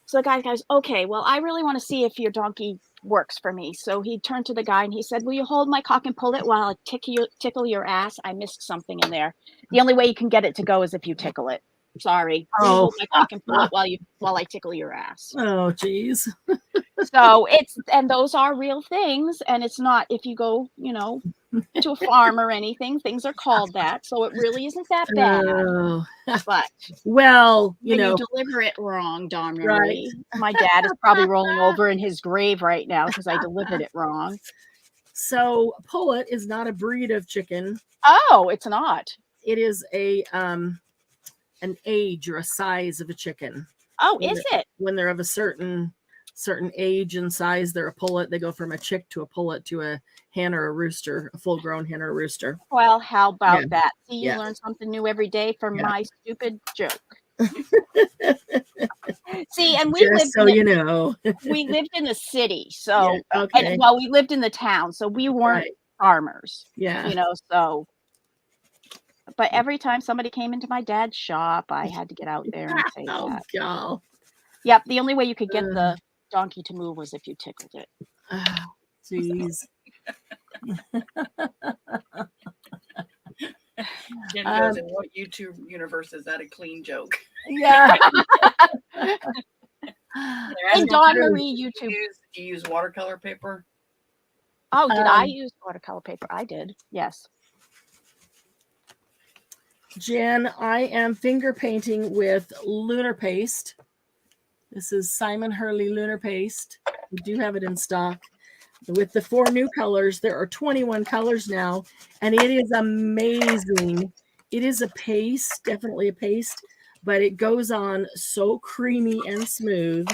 so the guy goes, okay, well, I really want to see if your donkey works for me. So he turned to the guy and he said, will you hold my cock and pull it while I tickle your ass? I missed something in there. The only way you can get it to go is if you tickle it. Sorry. Hold my cock and pull it while I tickle your ass. Oh, geez. So and those are real things. And it's not, if you go, to a farm or anything, things are called that. So it really isn't that bad. Oh. But well, you deliver it wrong, Don Marie. Right. My dad is probably rolling over in his grave right now because I delivered it wrong. So pullet is not a breed of chicken. Oh, it's not. It is an age or a size of a chicken. Oh, is it? When they're of a certain age and size, they're a pullet. They go from a chick to a pullet to a hen or a rooster, a full-grown hen or a rooster. Well, how about that? See, you learn something new every day from my stupid joke. See, and we lived we lived in the city, so we lived in the town, so we weren't farmers. Yeah. So but every time somebody came into my dad's shop, I had to get out there and say that. God. Yep, the only way you could get the donkey to move was if you tickled it. Oh, jeez. Jen goes, in what YouTube universe is that a clean joke? Yeah. In Don Marie YouTube. Do you use watercolor paper? Oh, did I use watercolor paper? I did. Yes. Jen, I am finger painting with lunar paste. This is Simon Hurley lunar paste. We do have it in stock. With the 4 new colors, there are 21 colors now, and it is amazing. It is a paste, definitely a paste, but it goes on so creamy and smooth,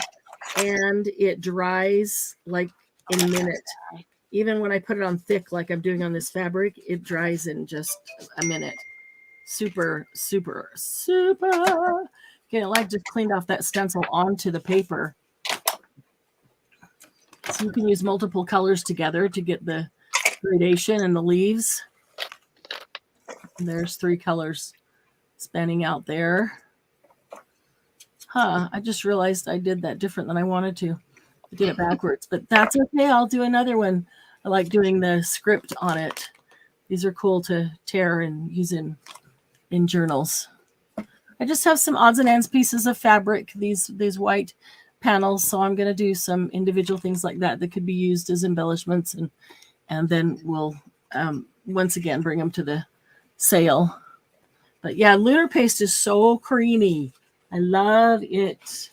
and it dries like in a minute. Even when I put it on thick, like I'm doing on this fabric, it dries in just a minute. Super, super, super. Okay, I just cleaned off that stencil onto the paper. So you can use multiple colors together to get the gradation and the leaves. And there's 3 colors spanning out there. I just realized I did that different than I wanted to. I did it backwards, but that's okay. I'll do another one. I like doing the script on it. These are cool to tear and use in journals. I just have some odds and ends pieces of fabric, these white panels, so I'm going to do some individual things like that could be used as embellishments, and then we'll once again bring them to the sale. But yeah, lunar paste is so creamy. I love it.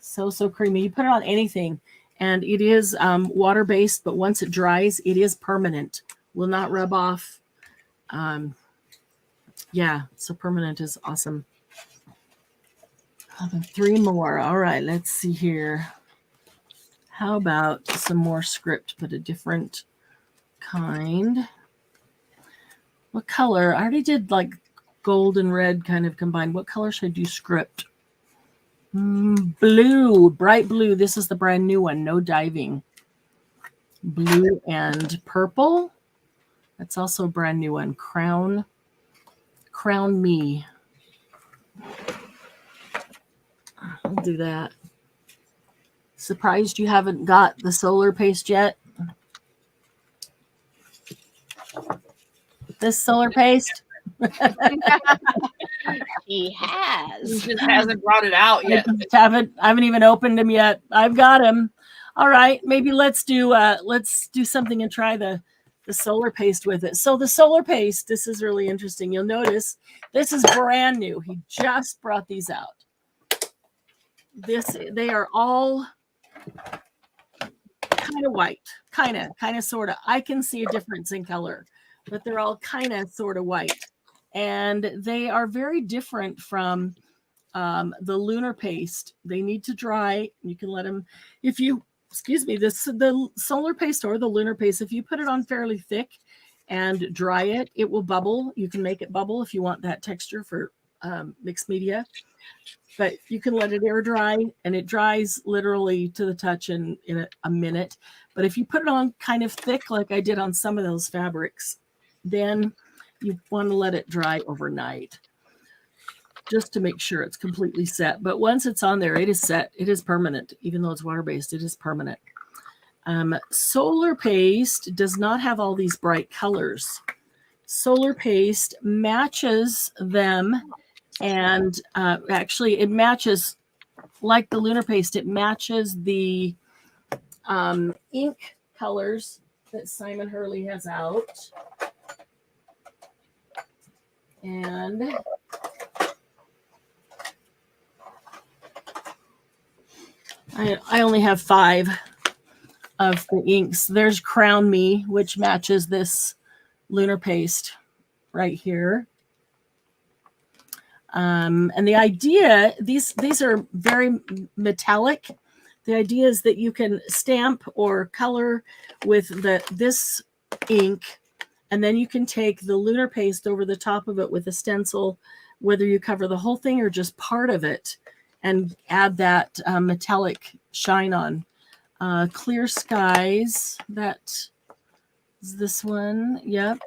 So creamy. You put it on anything, and it is water-based, but once it dries, it is permanent. Will not rub off. Yeah, so permanent is awesome. 3 more. All right, let's see here. How about some more script, but a different kind? What color? I already did like gold and red kind of combined. What color should I do script? Blue, bright blue. This is the brand new one. No diving. Blue and purple. That's also a brand new one. Crown Me. I'll do that. Surprised you haven't got the solar paste yet? This solar paste? He has. He just hasn't brought it out yet. I haven't even opened them yet. I've got him. All right, maybe let's do something and try the solar paste with it. So the solar paste, this is really interesting. You'll notice this is brand new. He just brought these out. They are all kind of white, kind of, sort of. I can see a difference in color, but they're all kind of, sort of white. And they are very different from the lunar paste. They need to dry. You can let them, the solar paste or the lunar paste, if you put it on fairly thick and dry it, it will bubble. You can make it bubble if you want that texture for mixed media. But you can let it air dry, and it dries literally to the touch in a minute. But if you put it on kind of thick, like I did on some of those fabrics, then you want to let it dry overnight just to make sure it's completely set. But once it's on there, it is set. It is permanent. Even though it's water-based, it is permanent. Solar paste does not have all these bright colors. Solar paste matches them. And actually, it matches, like the lunar paste, it matches the ink colors that Simon Hurley has out. And I only have 5 of the inks. There's Crown Me, which matches this lunar paste right here. And the idea, these are very metallic. The idea is that you can stamp or color with this ink, and then you can take the lunar paste over the top of it with a stencil, whether you cover the whole thing or just part of it, and add that metallic shine on. Clear Skies, that is this one. Yep.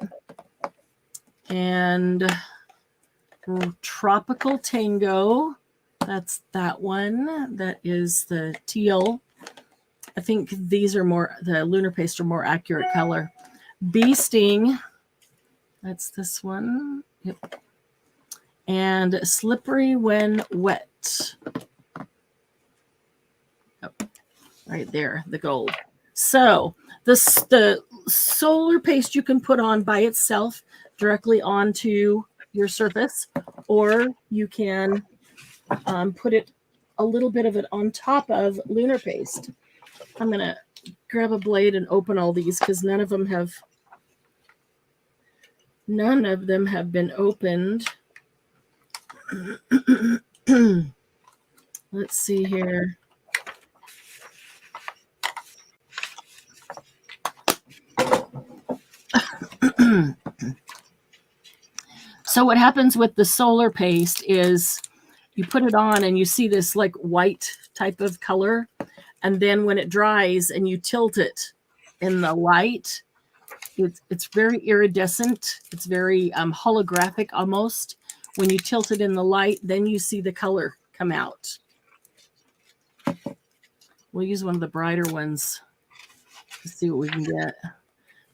And Tropical Tango, that's that one. That is the teal. I think these are more, the lunar paste are more accurate color. Bee Sting, that's this one. Yep. And Slippery When Wet. Oh, right there, the gold. So the solar paste you can put on by itself directly onto your surface, or you can put it, a little bit of it on top of lunar paste. I'm gonna grab a blade and open all these because none of them have been opened. Let's see here. So what happens with the solar paste is you put it on and you see this like white type of color. And then when it dries and you tilt it in the light, it's very iridescent. It's very holographic almost. When you tilt it in the light, then you see the color come out. We'll use one of the brighter ones to see what we can get.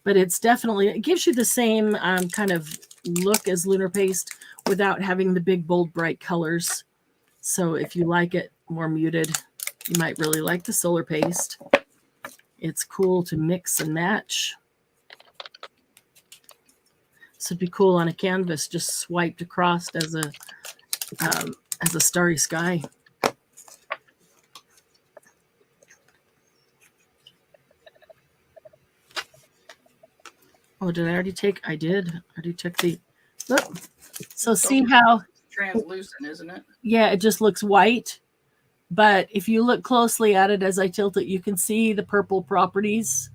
But it's definitely, it gives you the same kind of look as lunar paste without having the big, bold, bright colors. So if you like it more muted, you might really like the solar paste. It's cool to mix and match. So it'd be cool on a canvas just swiped across as a starry sky. Oh, did I already take? I did. I already took the. Look. So see how Translucent, isn't it? Yeah, it just looks white. But if you look closely at it as I tilt it, you can see the purple properties.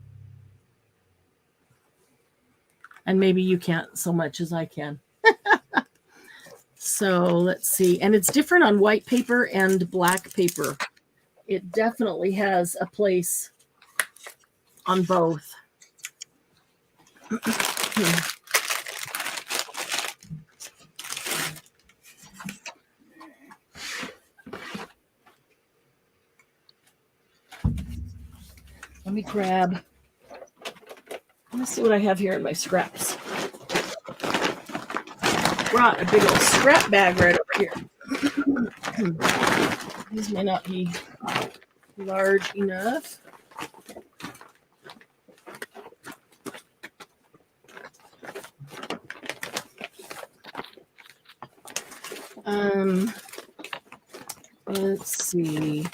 And maybe you can't so much as I can. So let's see. And it's different on white paper and black paper. It definitely has a place on both. Let me grab. Let's see what I have here in my scraps. Brought a big old scrap bag right over here. These may not be large enough. Let's see.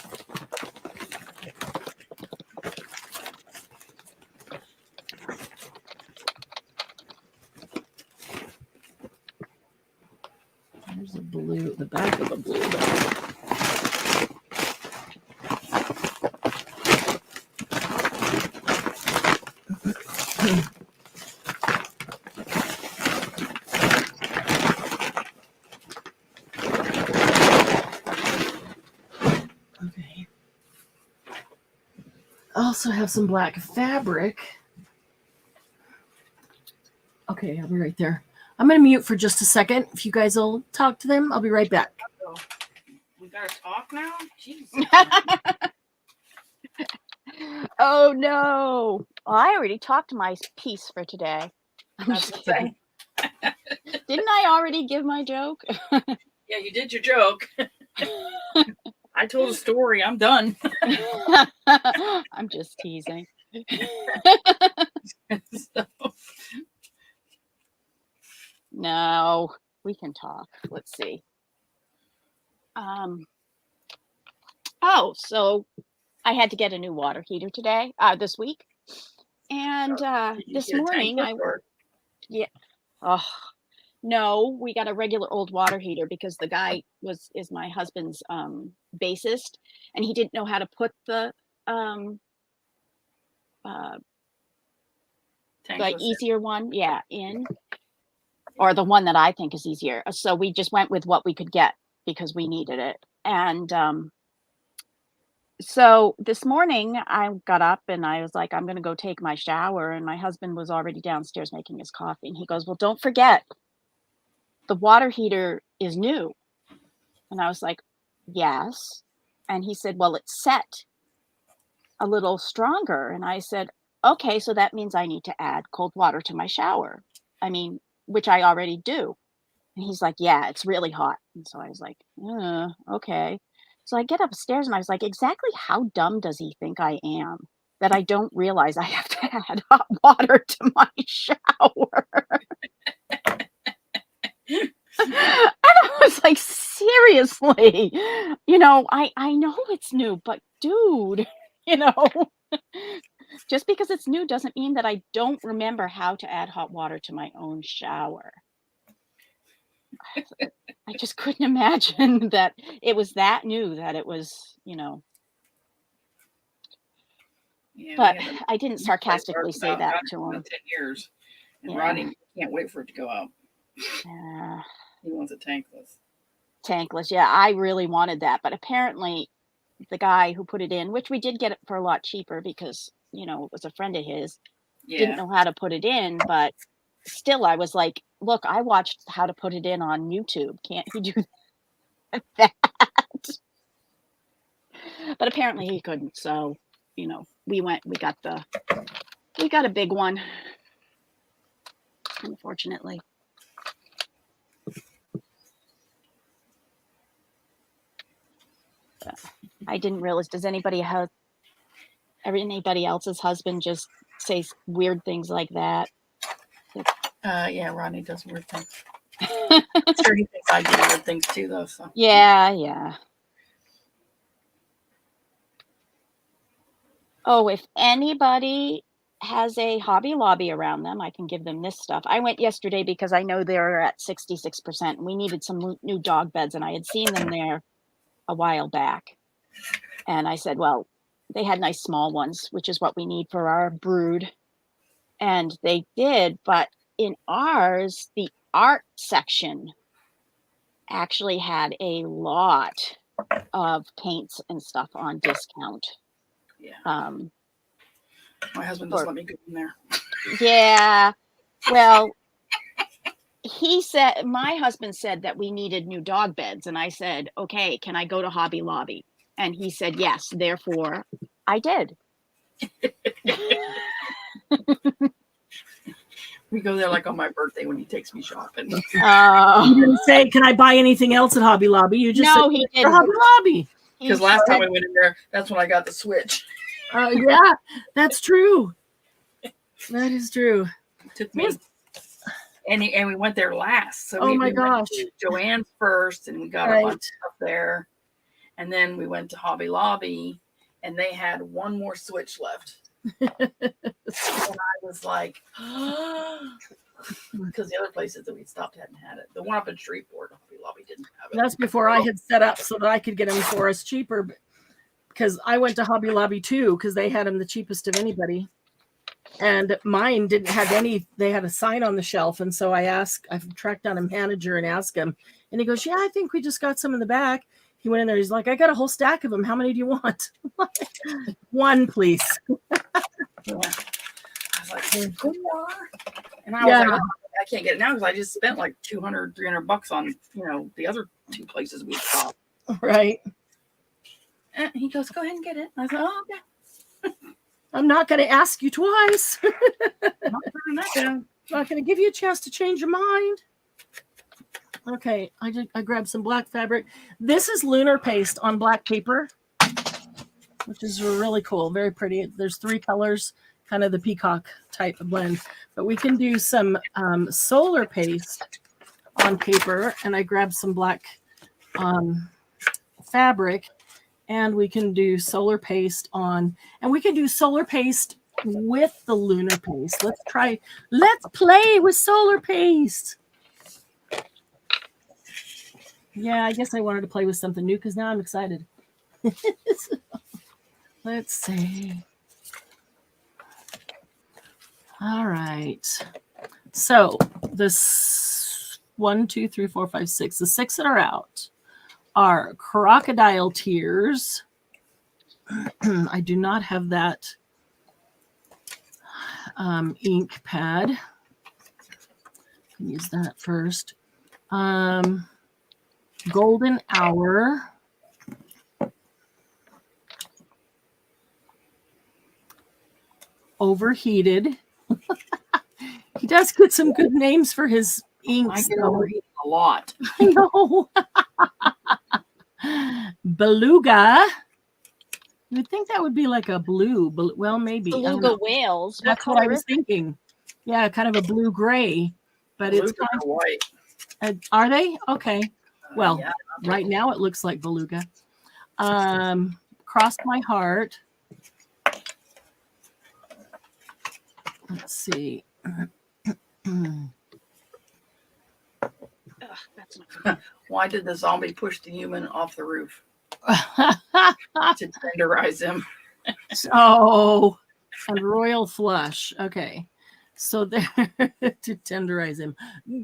There's a blue, the back of a blue bag. Okay. I also have some black fabric. Okay, I'll be right there. I'm going to mute for just a second. If you guys will talk to them, I'll be right back. We gotta talk now? Jesus. Oh no. Well, I already talked my piece for today. I'm just kidding. Didn't I already give my joke? Yeah, you did your joke. I told a story. I'm done. I'm just teasing. So, No, we can talk. Let's see. Oh, so I had to get a new water heater today, this week. And did you this get a morning tank or- oh no, we got a regular old water heater because the guy is my husband's bassist, and he didn't know how to put the tank the was easier one, in, or the one that I think is easier. So we just went with what we could get because we needed it. And so this morning I got up and I was like, I'm going to go take my shower. And my husband was already downstairs making his coffee. And he goes, well, don't forget, the water heater is new. And I was like, yes. And he said, well, it's set a little stronger. And I said, okay, so that means I need to add cold water to my shower. I mean, which I already do. And he's like, yeah, it's really hot. And so I was like, okay. So I get upstairs and I was like, exactly how dumb does he think I am that I don't realize I have to add hot water to my shower? And I was like, seriously, I know it's new, but dude, just because it's new doesn't mean that I don't remember how to add hot water to my own shower. I just couldn't imagine that it was that new, that it was, Yeah, but we haven't- I didn't sarcastically say that to him. 10 years. And Yeah. Rodney can't wait for it to go up. Yeah. He wants a tankless. Tankless. Yeah, I really wanted that, but apparently the guy who put it in, which we did get it for a lot cheaper because, you know, it was a friend of his, didn't Yeah. know how to put it in, but still I was like, look, I watched how to put it in on YouTube. Can't he do that? But apparently he couldn't. So, you know, we got a big one, unfortunately. I didn't realize, does anybody else's husband just say weird things like that? Yeah, Rodney does weird things. I'm sure he thinks I do weird things too, though. So Yeah. Oh, if anybody has a Hobby Lobby around them, I can give them this stuff. I went yesterday because I know they're at 66%. And we needed some new dog beds, and I had seen them there a while back. And I said, well, they had nice small ones, which is what we need for our brood. And they did, but in ours, the art section actually had a lot of paints and stuff on discount. yeah, my husband doesn't let me go in there. Yeah. Well, my husband said that we needed new dog beds. And I said, okay, can I go to Hobby Lobby? And he said, yes. Therefore, I did. We go there like on my birthday when he takes me shopping. You didn't say, can I buy anything else at Hobby Lobby? You just No, said, he "For didn't. Hobby Lobby." Because last time we went in there, that's when I got the Switch. Yeah, that's true. That is true. It took me, and we went there last. So Oh my we gosh. went to Joanne's first, and we got a bunch of stuff there. And then we went to Hobby Lobby, and they had one more Switch left. And I was like, because the other places that we stopped hadn't had it. The one up in Shreveport, Hobby Lobby didn't have it. That's before I had set up so that I could get them for us cheaper. Because I went to Hobby Lobby too, because they had them the cheapest of anybody. And mine didn't have any, they had a sign on the shelf. And so I tracked down a manager and asked him. And he goes, yeah, I think we just got some in the back. He went in there. He's like, I got a whole stack of them. How many do you want? One, please. Yeah. I was like, 4. And I was like, oh, I can't get it now because I just spent like $200, $300 on, the other 2 places we stopped. Right. And he goes, go ahead and get it. I said, oh, okay. I'm not going to ask you twice. I'm not going to give you a chance to change your mind. Okay, I grabbed some black fabric. This is lunar paste on black paper, which is really cool, very pretty. There's 3 colors, kind of the peacock type of blend. But we can do some solar paste on paper, and I grabbed some black fabric, and we can do solar paste on, and we can do solar paste with the lunar paste. Let's play with solar paste. Yeah, I guess I wanted to play with something new because now I'm excited. Let's see. All right. So this 1, 2, 3, 4, 5, 6. The 6 that are out are crocodile tears. I do not have that ink pad. I can use that first. Golden Hour. Overheated. He does get some good names for his inks. I get overheated a lot. I know. Beluga. You'd think that would be like a blue, but well, maybe. Beluga whales. That's what I was thinking. Yeah, kind of a blue gray, but Beluga it's kind of white. Are they? Okay. Well, yeah. Right now it looks like beluga. Crossed my heart. Let's see. Why did the zombie push the human off the roof? To tenderize him. Oh, and royal flush. Okay. So there to tenderize him.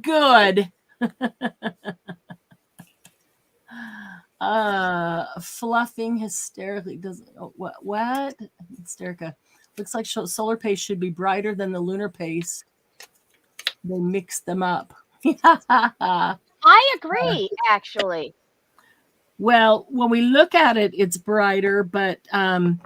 Good. Fluffing hysterically doesn't. Oh, what? Hysterica. Looks like solar paste should be brighter than the lunar paste. They mix them up. I agree, actually. Well, when we look at it, it's brighter, but the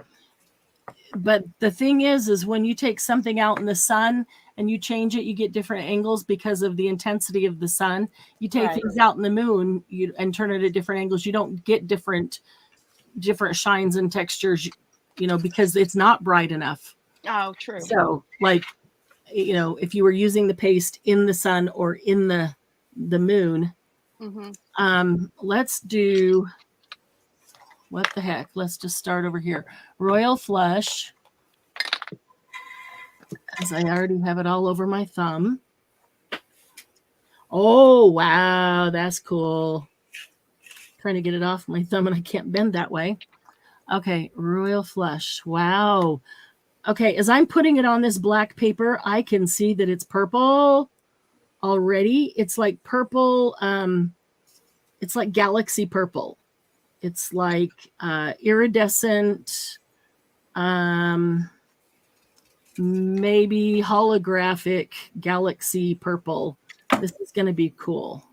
thing is when you take something out in the sun and you change it, you get different angles because of the intensity of the sun. You take things out in the moon and turn it at different angles. You don't get different shines and textures, because it's not bright enough. Oh, true. So, like, if you were using the paste in the sun or in the moon, let's do, what the heck? Let's just start over here. Royal Flush, as I already have it all over my thumb. Oh, wow, that's cool. Trying to get it off my thumb and I can't bend that way. Okay, Royal Flush. Wow. Okay, as I'm putting it on this black paper, I can see that it's purple already. It's like purple. It's like galaxy purple. It's like iridescent, maybe holographic galaxy purple. This is going to be cool.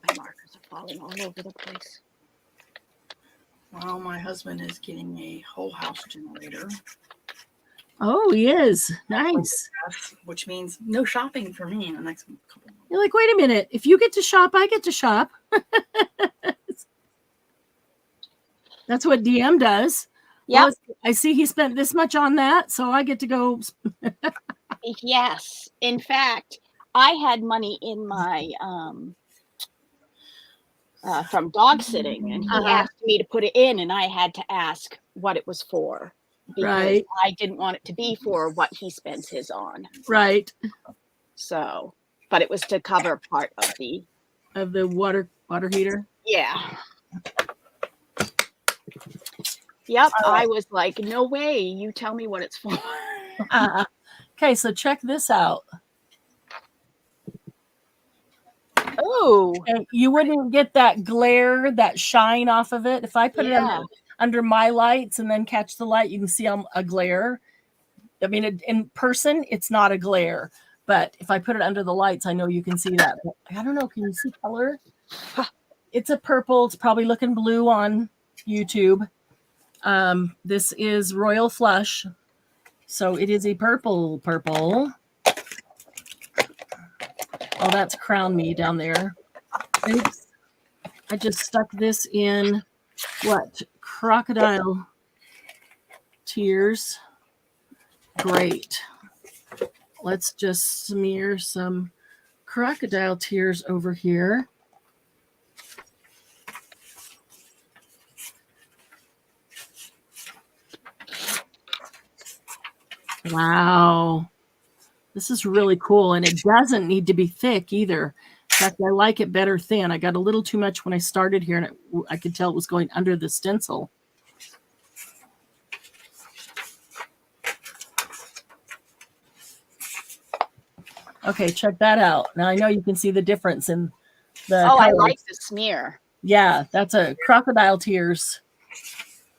My markers are falling all over the place. Well, my husband is getting a whole house generator. Oh, he is. Nice. Which means no shopping for me in the next couple months. You're like, wait a minute. If you get to shop, I get to shop. That's what DM does. Yeah. Well, I see he spent this much on that, so I get to go. Yes. In fact, I had money in my from dog sitting, and he asked me to put it in, and I had to ask what it was for, because I didn't want it to be for what he spends his on. Right. So, but it was to cover part of the water heater. Yeah. Yep. I was like, no way. You tell me what it's for. Okay, so check this out. Oh, you wouldn't get that glare, that shine off of it. If I put it under my lights and then catch the light, you can see a glare. I mean, in person, it's not a glare, but if I put it under the lights, I know you can see that. But I don't know. Can you see color? It's a purple. It's probably looking blue on YouTube. This is Royal Flush. So it is a purple. Oh, that's Crown Me down there. Oops. I just stuck this in, crocodile tears. Great. Let's just smear some crocodile tears over here. Wow. This is really cool, and it doesn't need to be thick either. In fact, I like it better thin. I got a little too much when I started here, and I could tell it was going under the stencil. Okay, check that out. Now I know you can see the difference in the colors. I like the smear. Yeah, that's a crocodile tears.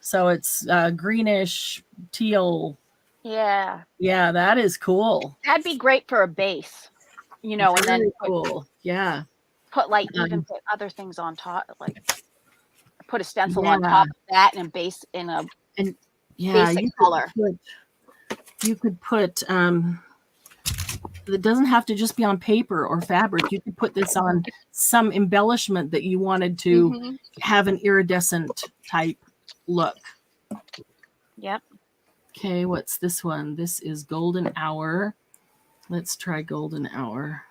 So it's greenish, teal. Yeah. Yeah, that is cool. That'd be great for a base, and then cool. Yeah. Put even put other things on top, like put a stencil on top of that and a base in a basic color. You could put it doesn't have to just be on paper or fabric. You could put this on some embellishment that you wanted to have an iridescent type look. Yep. Okay, what's this one? This is Golden Hour. Let's try Golden Hour.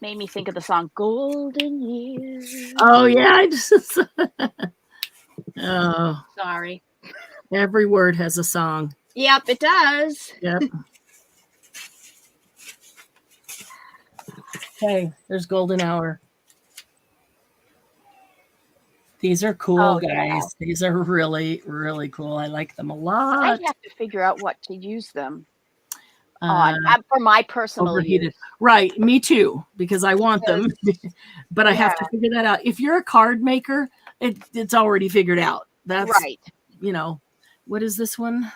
Made me think of the song Golden Years. Oh, yeah. Oh. Sorry. Every word has a song. Yep, it does. Yep. Okay, there's golden hour. These are cool, Oh, guys. yeah. These are really, really cool. I like them a lot. I have to figure out what to use them on for my personal overheated. use. Right, me too, because I want them, but I have to figure that out. If you're a card maker, it's already figured out. That's right. You know, what is this one?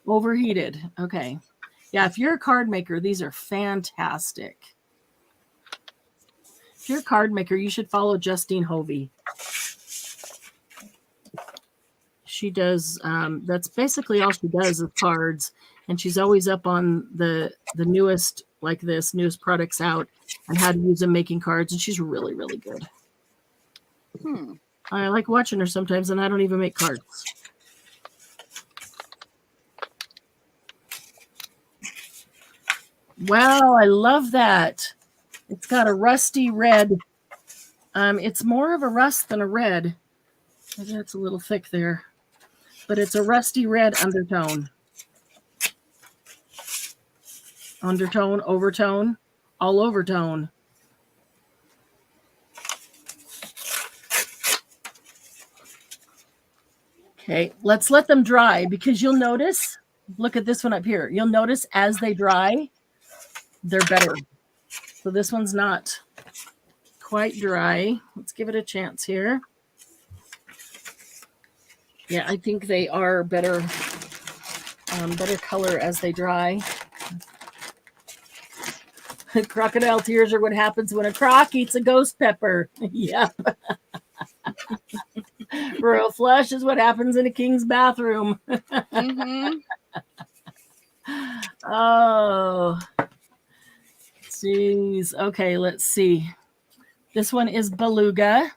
Overheated. Okay. Yeah, if you're a card maker, these are fantastic. If you're a card maker, you should follow Justine Hovey. She does, that's basically all she does is cards. And she's always up on the newest, like this, newest products out and how to use them making cards. And she's really, really good. I like watching her sometimes, and I don't even make cards. Wow, I love that. It's got a rusty red. It's more of a rust than a red. Maybe it's a little thick there. But it's a rusty red undertone. Undertone, overtone, all overtone. Okay, let's let them dry because you'll notice, look at this one up here. You'll notice as they dry, they're better. So this one's not quite dry. Let's give it a chance here. Yeah, I think they are better, better color as they dry. Crocodile tears are what happens when a croc eats a ghost pepper. Yep. Royal flush is what happens in a king's bathroom. Oh, jeez. Okay, let's see. This one is beluga.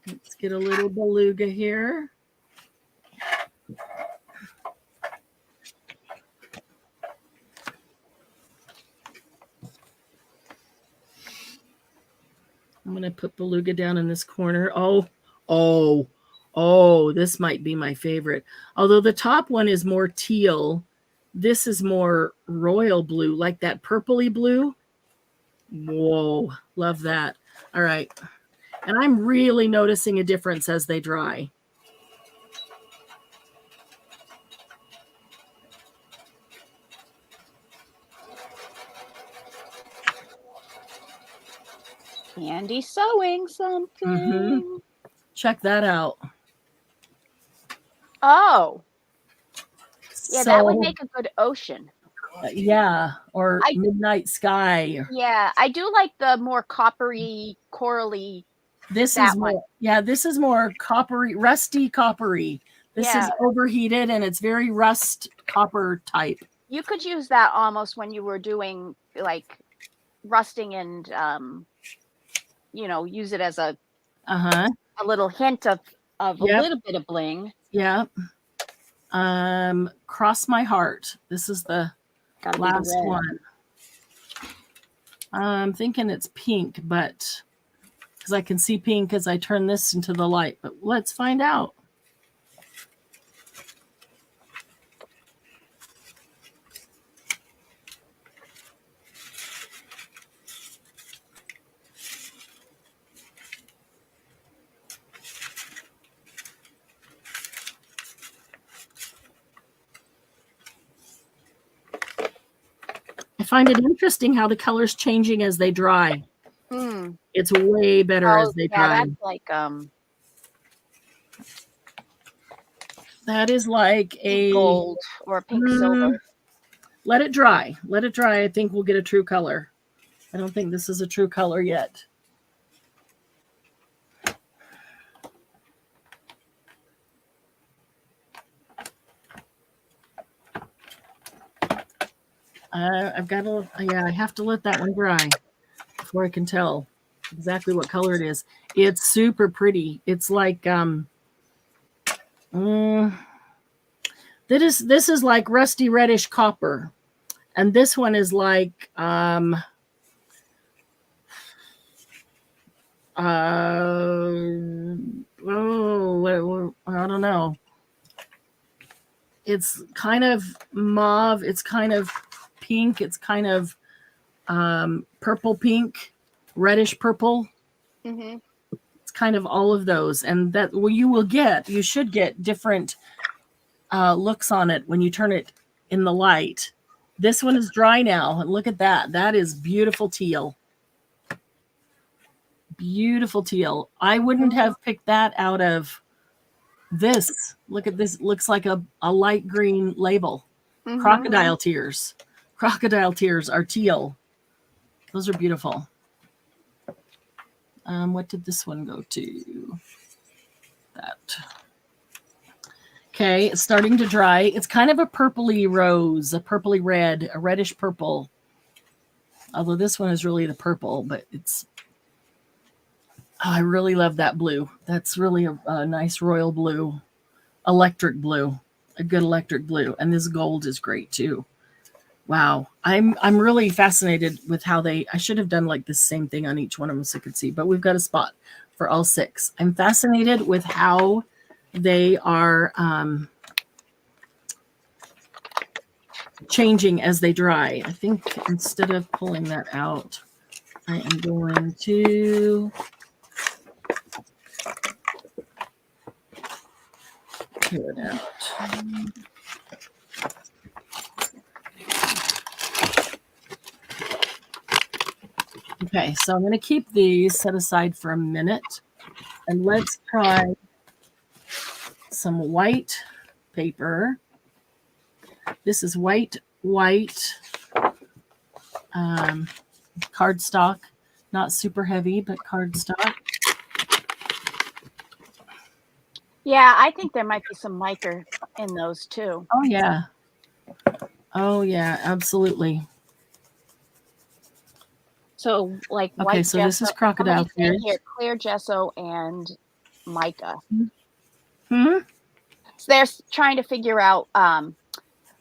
Let's get a little beluga here. I'm going to put beluga down in this corner. Oh, this might be my favorite. Although the top one is more teal, this is more royal blue, like that purpley blue. Whoa, love that. All right. And I'm really noticing a difference as they dry. Andy sewing something. Check that out. Oh. Yeah, So, that would make a good ocean. Yeah, or midnight sky. Yeah, I do like the more coppery, corally. This is more, yeah, this is more coppery, rusty coppery. This is overheated and it's very rust copper type. You could use that almost when you were doing like rusting and use it as a little hint of a little bit of bling. Yeah. Cross My Heart. This is the last one. I'm thinking it's pink, but because I can see pink as I turn this into the light, but let's find out. I find it interesting how the color's changing as they dry. It's way better as they dry. That's like that is like a gold or pink silver. Let it dry. Let it dry. I think we'll get a true color. I don't think this is a true color yet. I've got to, I have to let that one dry before I can tell exactly what color it is. It's super pretty. It's like, this is like rusty reddish copper. And this one is like, I don't know. It's kind of mauve. It's kind of pink. It's kind of purple pink, reddish purple. Mm-hmm. It's kind of all of those. And that you should get different looks on it when you turn it in the light. This one is dry now. And look at that. That is beautiful teal. Beautiful teal. I wouldn't have picked that out of this. Look at this. It looks like a light green label. Mm-hmm. Crocodile tears. Crocodile tears are teal. Those are beautiful. What did this one go to? That. Okay, it's starting to dry. It's kind of a purpley rose, a purpley red, a reddish purple. Although this one is really the purple, but it's... Oh, I really love that blue. That's really a nice royal blue, electric blue, a good electric blue. And this gold is great too. Wow. I'm really fascinated with how I should have done like the same thing on each one of them so I could see, but we've got a spot for all 6. I'm fascinated with how they are changing as they dry. I think instead of pulling that out, I am going to tear it out. Okay, so I'm going to keep these set aside for a minute, and let's try some white paper. This is white cardstock, not super heavy, but cardstock. Yeah, I think there might be some mica in those too. Oh yeah. Oh yeah, absolutely. So like Okay, white so gesso, this is crocodile tears. here, clear gesso and mica. Hmm? So they're trying to figure out,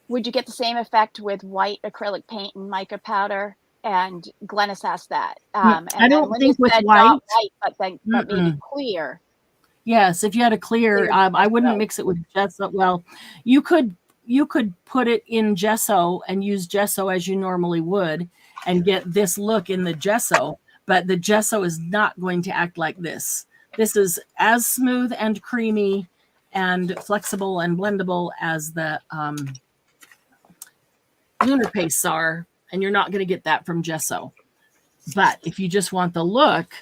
would you get the same effect with white acrylic paint and mica powder? And Glennis asked that. And I don't Linda think with said white. not white, but maybe clear. Yes, if you had a clear, I wouldn't mix it with gesso. Well, you could put it in gesso and use gesso as you normally would and get this look in the gesso, but the gesso is not going to act like this. This is as smooth and creamy and flexible and blendable as the lunar pastes are, and you're not going to get that from gesso. But if you just want the look,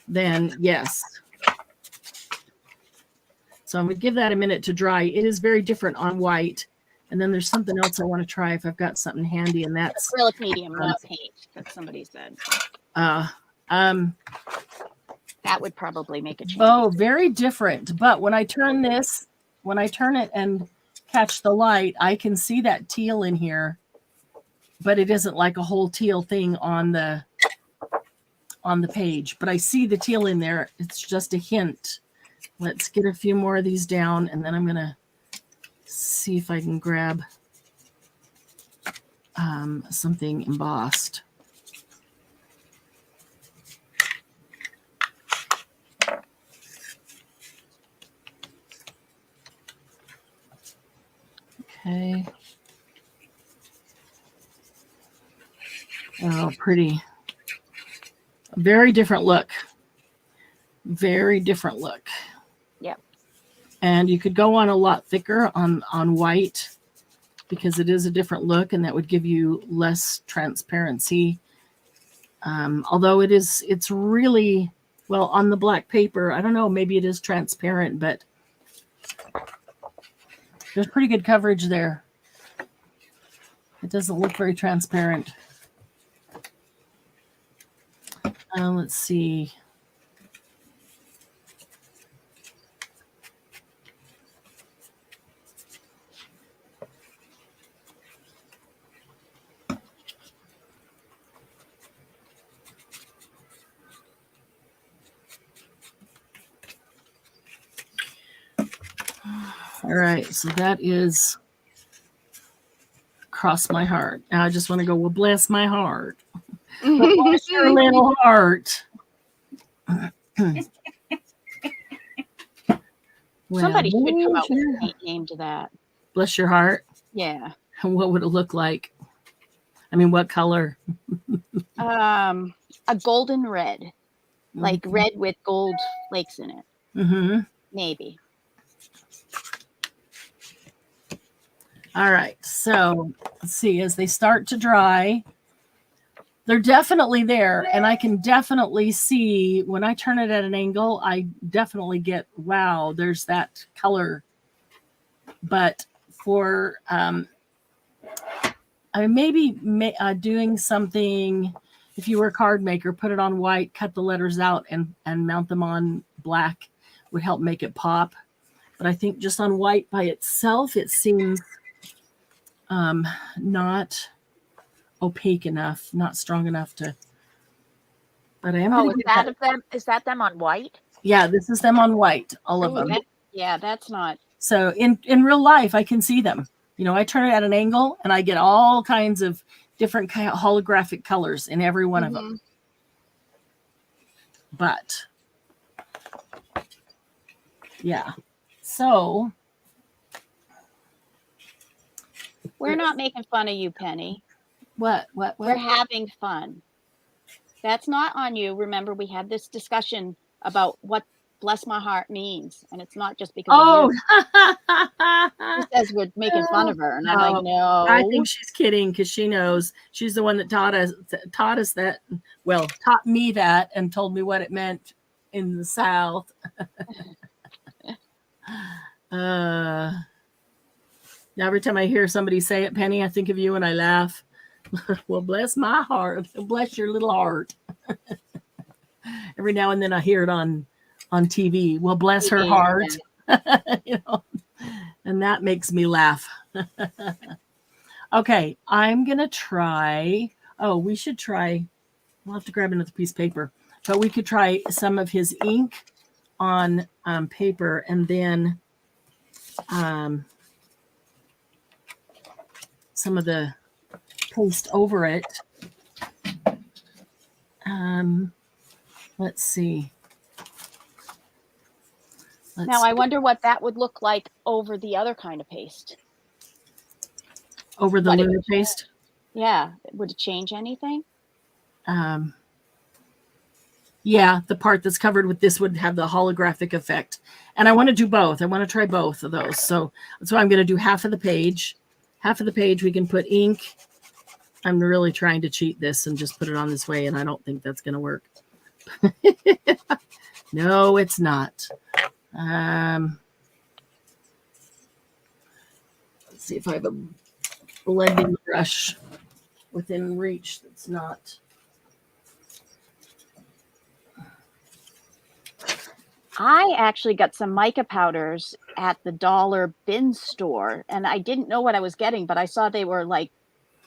then yes. So I'm going to give that a minute to dry. It is very different on white. And then there's something else I want to try if I've got something handy, and that's acrylic medium, not paint, that somebody said. That would probably make a change. Oh, very different. But when I turn it and catch the light, I can see that teal in here, but it isn't like a whole teal thing on the page. But I see the teal in there. It's just a hint. Let's get a few more of these down, and then I'm going to see if I can grab something embossed. Okay. Oh, pretty. Very different look. Very different look. Yep. And you could go on a lot thicker on white because it is a different look, and that would give you less transparency. Although it's really, well, on the black paper, I don't know, maybe it is transparent, but there's pretty good coverage there. It doesn't look very transparent. Let's see. All right, so that is Cross My Heart. Now I just want to go, well, bless my heart. Bless your little heart. Somebody should come out with sure. a paint name to that. Bless your heart. Yeah. And what would it look like? I mean, what color? A golden red, like red with gold flakes in it. Mm-hmm. Maybe. All right. So let's see, as they start to dry, they're definitely there. And I can definitely see when I turn it at an angle, I definitely get, wow, there's that color. But for, I maybe doing something, if you were a card maker, put it on white, cut the letters out and mount them on black would help make it pop. But I think just on white by itself, it seems not opaque enough, not strong enough to. But I am. Oh, is that them on white? Yeah, this is them on white, all of them. That's not. So in real life, I can see them. You know, I turn it at an angle and I get all kinds of different holographic colors in every one of them. But yeah, so We're not making fun of you, Penny. What? We're having fun. That's not on you. Remember, we had this discussion about what bless my heart means. And it's not just because of you. She says we're making fun of her. And I'm like, no. I think she's kidding because she knows. She's the one that taught me that and told me what it meant in the South. Now every time I hear somebody say it, Penny, I think of you and I laugh. Well, bless my heart. Bless your little heart. Every now and then I hear it on TV. Well, bless her heart. You know, and that makes me laugh. Okay, I'm gonna try. Oh, we should try. We'll have to grab another piece of paper, but we could try some of his ink on paper and then some of the paste over it. Let's see. Now I wonder what that would look like over the other kind of paste. Over the lunar paste? Yeah. Would it change anything? Yeah, the part that's covered with this would have the holographic effect. And I want to do both. I want to try both of those. So that's why I'm going to do half of the page. Half of the page we can put ink. I'm really trying to cheat this and just put it on this way, and I don't think that's going to work. No, it's not. Let's see if I have a blending brush within reach that's not. I actually got some mica powders at the dollar bin store, and I didn't know what I was getting, but I saw they were like,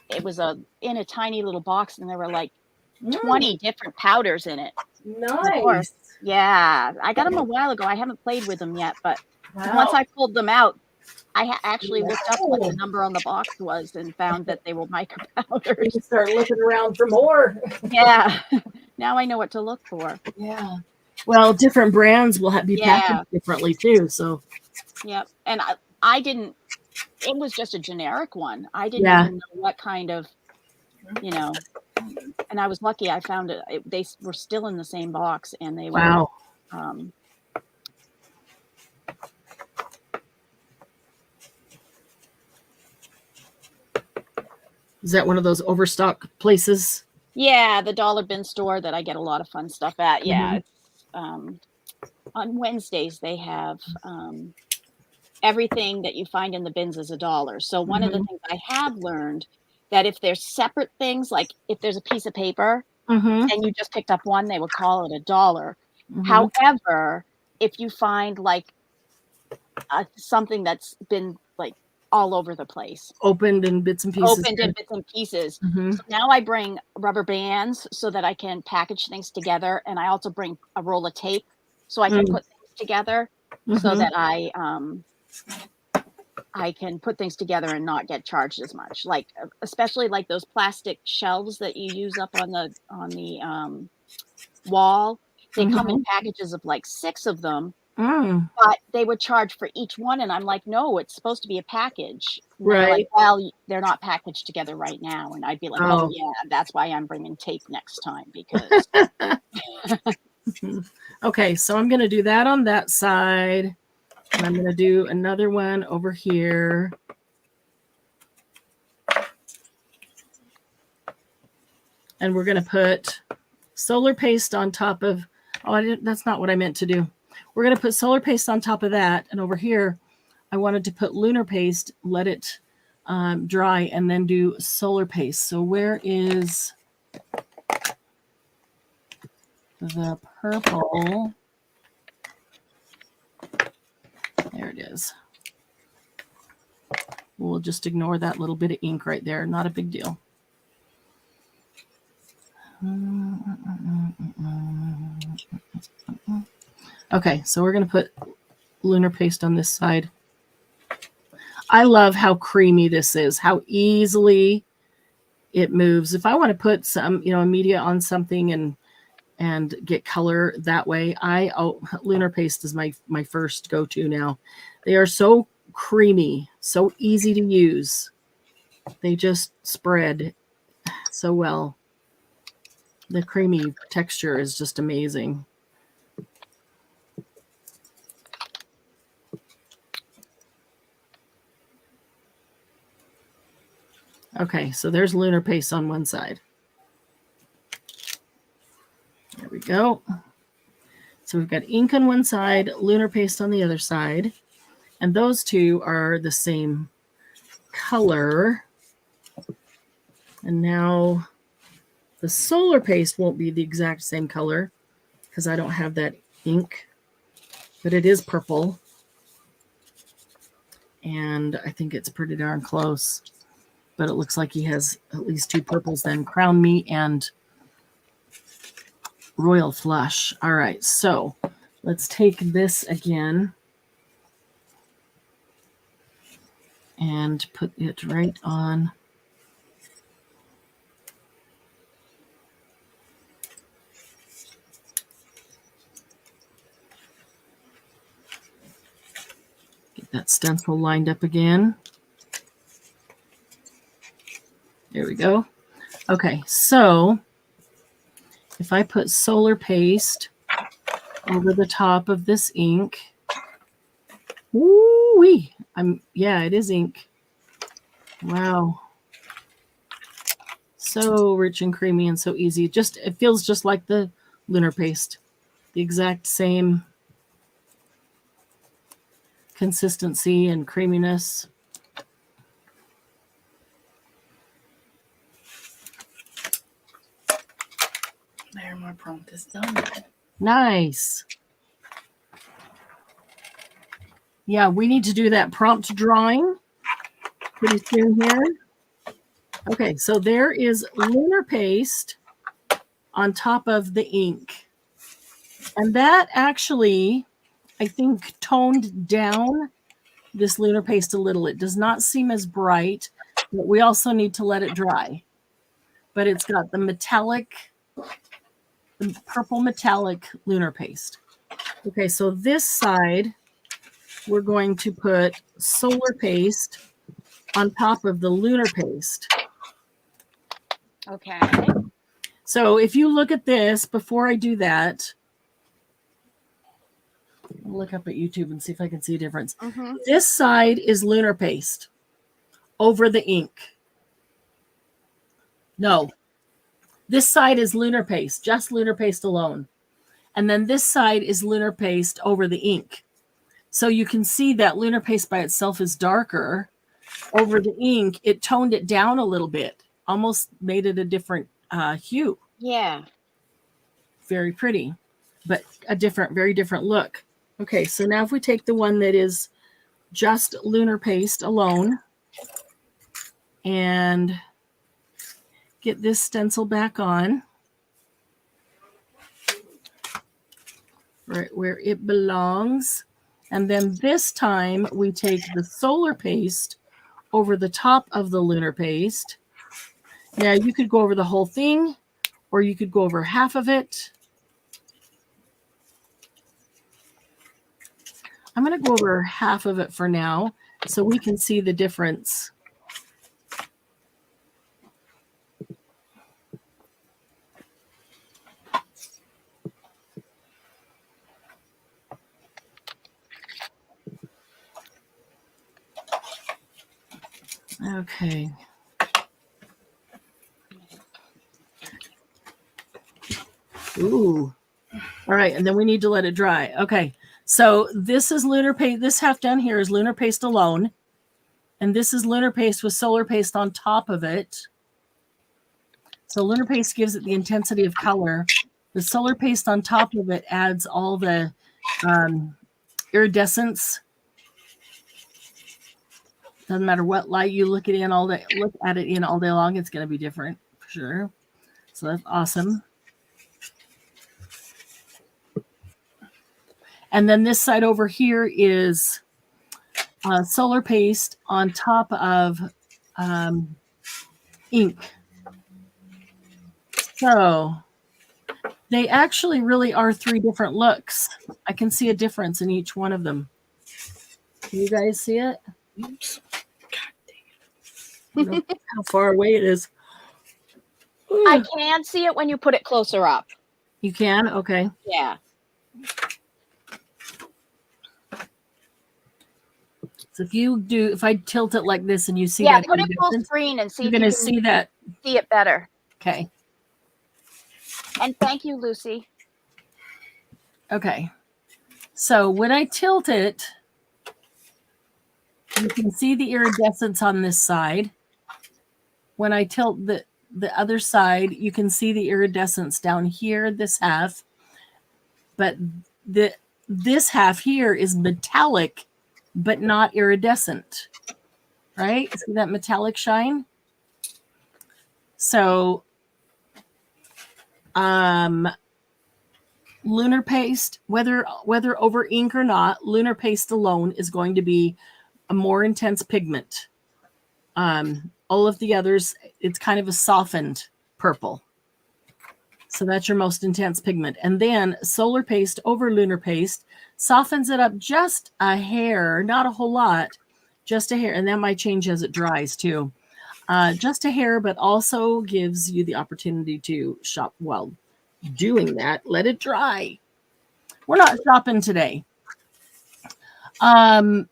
it was in a tiny little box, and there were like 20 different powders in it. Nice. Yeah, I got them a while ago. I haven't played with them yet, but once I pulled them out, I actually looked up what the number on the box was and found that they were mica powders. You start looking around for more. Yeah, now I know what to look for. Yeah. Well, different brands will be packaged differently too. So. Yep, and I didn't. It was just a generic one. I didn't even know what kind of, you know. And I was lucky. I found it. They were still in the same box, and they were. Wow. Is that one of those overstock places? Yeah, the dollar bin store that I get a lot of fun stuff at. Yeah, it's, on Wednesdays they have everything that you find in the bins is $1. So one of the things I have learned that if there's separate things, like if there's a piece of paper and you just picked up one, they would call it $1. However, if you find like something that's been like all over the place, opened in bits and pieces. So now I bring rubber bands so that I can package things together, and I also bring a roll of tape so I can put things together so that I can put things together and not get charged as much. Like especially like those plastic shelves that you use up on the wall. They come in packages of like 6 of them, but they would charge for each one. And I'm like, no, it's supposed to be a package. And they're Right. like, well, they're not packaged together right now. And I'd be like, Oh. oh yeah, that's why I'm bringing tape next time, because Okay, so I'm going to do that on that side. And I'm going to do another one over here. And we're going to put solar paste on top of, that's not what I meant to do. We're going to put solar paste on top of that. And over here, I wanted to put lunar paste, let it dry, and then do solar paste. So where is the purple? There it is. We'll just ignore that little bit of ink right there. Not a big deal. Okay, so we're going to put lunar paste on this side. I love how creamy this is, how easily it moves. If I want to put some, media on something and get color that way, lunar paste is my first go-to now. They are so creamy, so easy to use. They just spread so well. The creamy texture is just amazing. Okay, so there's lunar paste on one side. There we go. So we've got ink on one side, lunar paste on the other side, and those two are the same color. And now the solar paste won't be the exact same color because I don't have that ink, but it is purple. And I think it's pretty darn close. But it looks like he has at least two purples then, Crown Me and Royal Flush. All right, so let's take this again and put it right on. Get that stencil lined up again. There we go. Okay, so if I put solar paste over the top of this ink, woo-wee, yeah, it is ink. Wow. So rich and creamy and so easy. It feels just like the lunar paste. The exact same consistency and creaminess. There, my prompt is done. Nice. Yeah, we need to do that prompt drawing pretty soon here. Okay, so there is lunar paste on top of the ink. And that actually, I think, toned down this lunar paste a little. It does not seem as bright, but we also need to let it dry. But it's got the purple metallic lunar paste. Okay, so this side, we're going to put solar paste on top of the lunar paste. okay. So if you look at this, before I do that, I'll look up at YouTube and see if I can see a difference. Mm-hmm. This side is lunar paste over the ink. No. This side is lunar paste, just lunar paste alone. And then this side is lunar paste over the ink. So you can see that lunar paste by itself is darker. Over the ink, it toned it down a little bit, almost made it a different hue. Yeah. Very pretty, but very different look. Okay, so now if we take the one that is just lunar paste alone and get this stencil back on right where it belongs. And then this time we take the solar paste over the top of the lunar paste. Now you could go over the whole thing or you could go over half of it. I'm going to go over half of it for now so we can see the difference. Okay. Ooh. All right, and then we need to let it dry. Okay, so this is lunar paste. This half down here is lunar paste alone, and this is lunar paste with solar paste on top of it. So lunar paste gives it the intensity of color. The solar paste on top of it adds all the iridescence. Doesn't matter what light you look at it in all day long, it's going to be different for sure. So that's awesome. And then this side over here is solar paste on top of ink. So they actually really are 3 different looks. I can see a difference in each one of them. Can you guys see it? Oops. I don't know how far away it is. I can see it when you put it closer up. You can? Okay. Yeah. So if I tilt it like this and you see Yeah, that, put it full screen and see you're if you going to can see that. see it better. Okay. And thank you, Lucy. Okay. So when I tilt it, you can see the iridescence on this side. When I tilt the other side, you can see the iridescence down here, this half. But this half here is metallic, but not iridescent. Right? See that metallic shine? So lunar paste, whether over ink or not, lunar paste alone is going to be a more intense pigment. All of the others, it's kind of a softened purple. So that's your most intense pigment. And then solar paste over lunar paste softens it up just a hair, not a whole lot, just a hair. And that might change as it dries too. Just a hair, but also gives you the opportunity to shop while doing that. Let it dry. We're not shopping today. I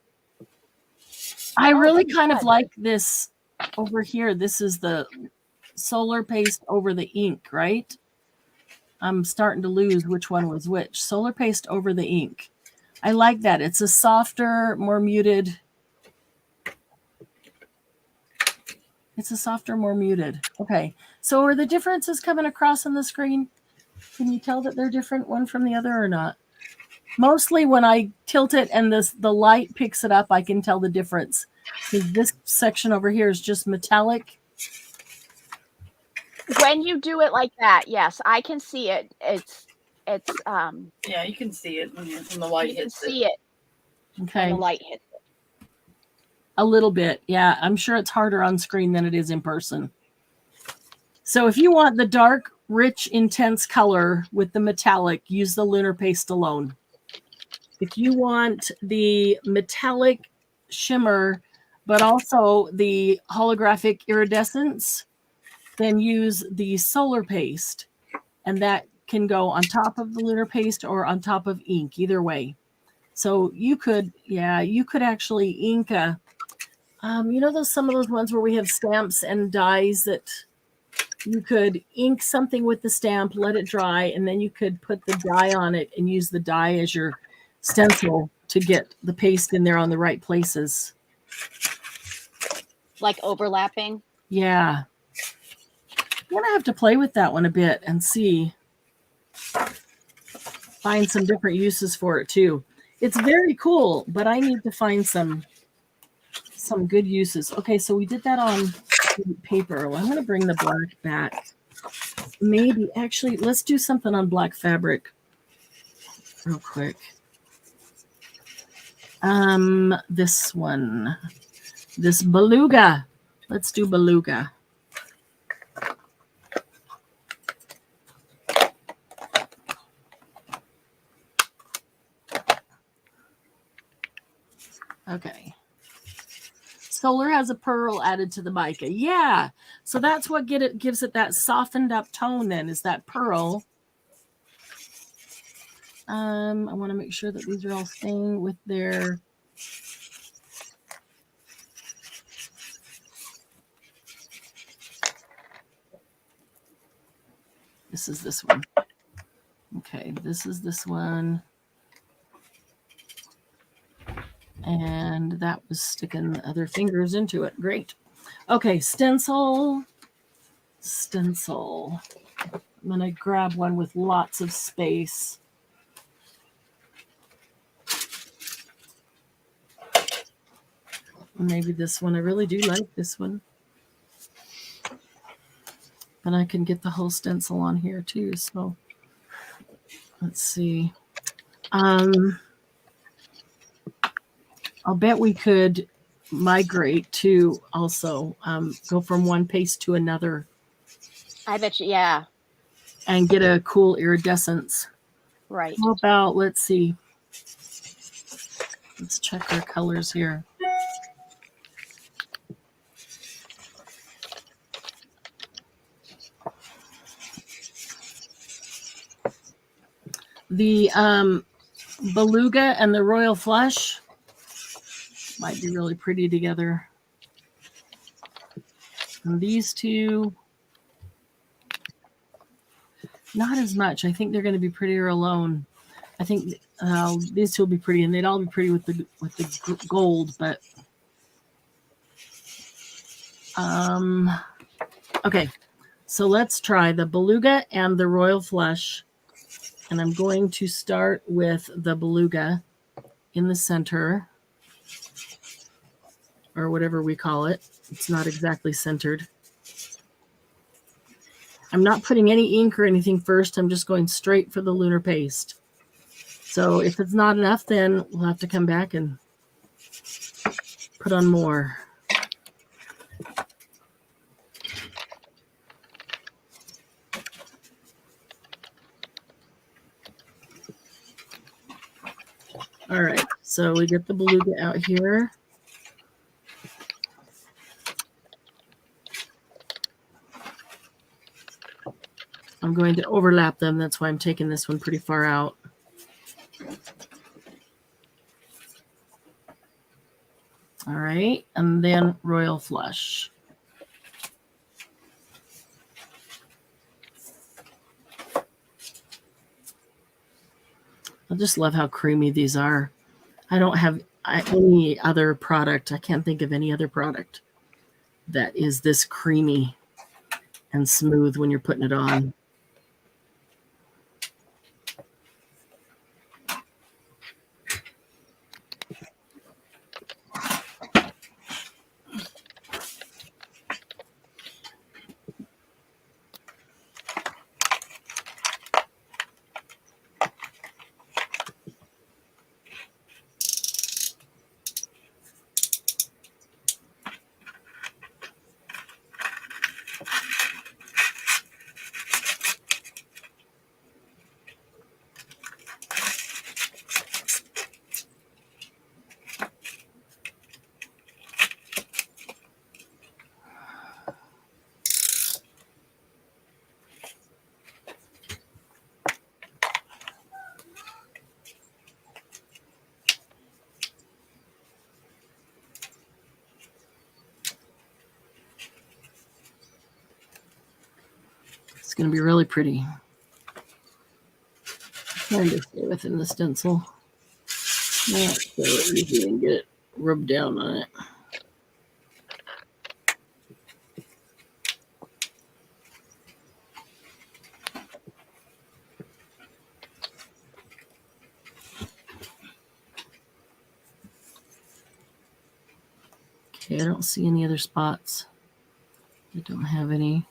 really kind of like this over here. This is the solar paste over the ink, right? I'm starting to lose which one was which. Solar paste over the ink. I like that. It's a softer, more muted. Okay. So are the differences coming across on the screen? Can you tell that they're different one from the other or not? Mostly when I tilt it and the light picks it up, I can tell the difference. This section over here is just metallic. When you do it like that, yes, I can see it. It's Yeah, you can see it when the light you can hits see it Okay. when the light hits it. A little bit. Yeah, I'm sure it's harder on screen than it is in person. So if you want the dark, rich, intense color with the metallic, use the lunar paste alone. If you want the metallic shimmer, but also the holographic iridescence, then use the solar paste. And that can go on top of the lunar paste or on top of ink, either way. So you could actually ink a, some of those ones where we have stamps and dies that you could ink something with the stamp, let it dry, and then you could put the dye on it and use the dye as your stencil to get the paste in there on the right places. Like overlapping? Yeah. I'm going to have to play with that one a bit and find some different uses for it too. It's very cool, but I need to find some good uses. Okay, so we did that on paper. Well, I'm going to bring the black back. Maybe, actually, let's do something on black fabric real quick. This one. This beluga. Let's do beluga. Okay. Solar has a pearl added to the mica. Yeah. So that's what gives it that softened up tone then, is that pearl. I want to make sure that these are all staying with their... This is this one. Okay, this is this one. And that was sticking the other fingers into it. Great. Okay, stencil. Stencil. I'm going to grab one with lots of space. Maybe this one. I really do like this one. But I can get the whole stencil on here too. So let's see. I'll bet we could migrate to also go from one paste to another. I bet you, yeah. And get a cool iridescence. Right. How about, let's see. Let's check our colors here. The Beluga and the Royal Flush might be really pretty together. And these two, not as much. I think they're going to be prettier alone. I think these two will be pretty, and they'd all be pretty with the gold. But okay, so let's try the Beluga and the Royal Flush. And I'm going to start with the Beluga in the center, or whatever we call it. It's not exactly centered. I'm not putting any ink or anything first. I'm just going straight for the lunar paste. So if it's not enough, then we'll have to come back and put on more. All right, so we get the Beluga out here. I'm going to overlap them. That's why I'm taking this one pretty far out. All right, and then Royal Flush. I just love how creamy these are. I don't have any other product. I can't think of any other product that is this creamy and smooth when you're putting it on. It's going to be really pretty. Trying to stay within the stencil. Not so easy and get it rubbed down on it. Okay, I don't see any other spots. I don't have any.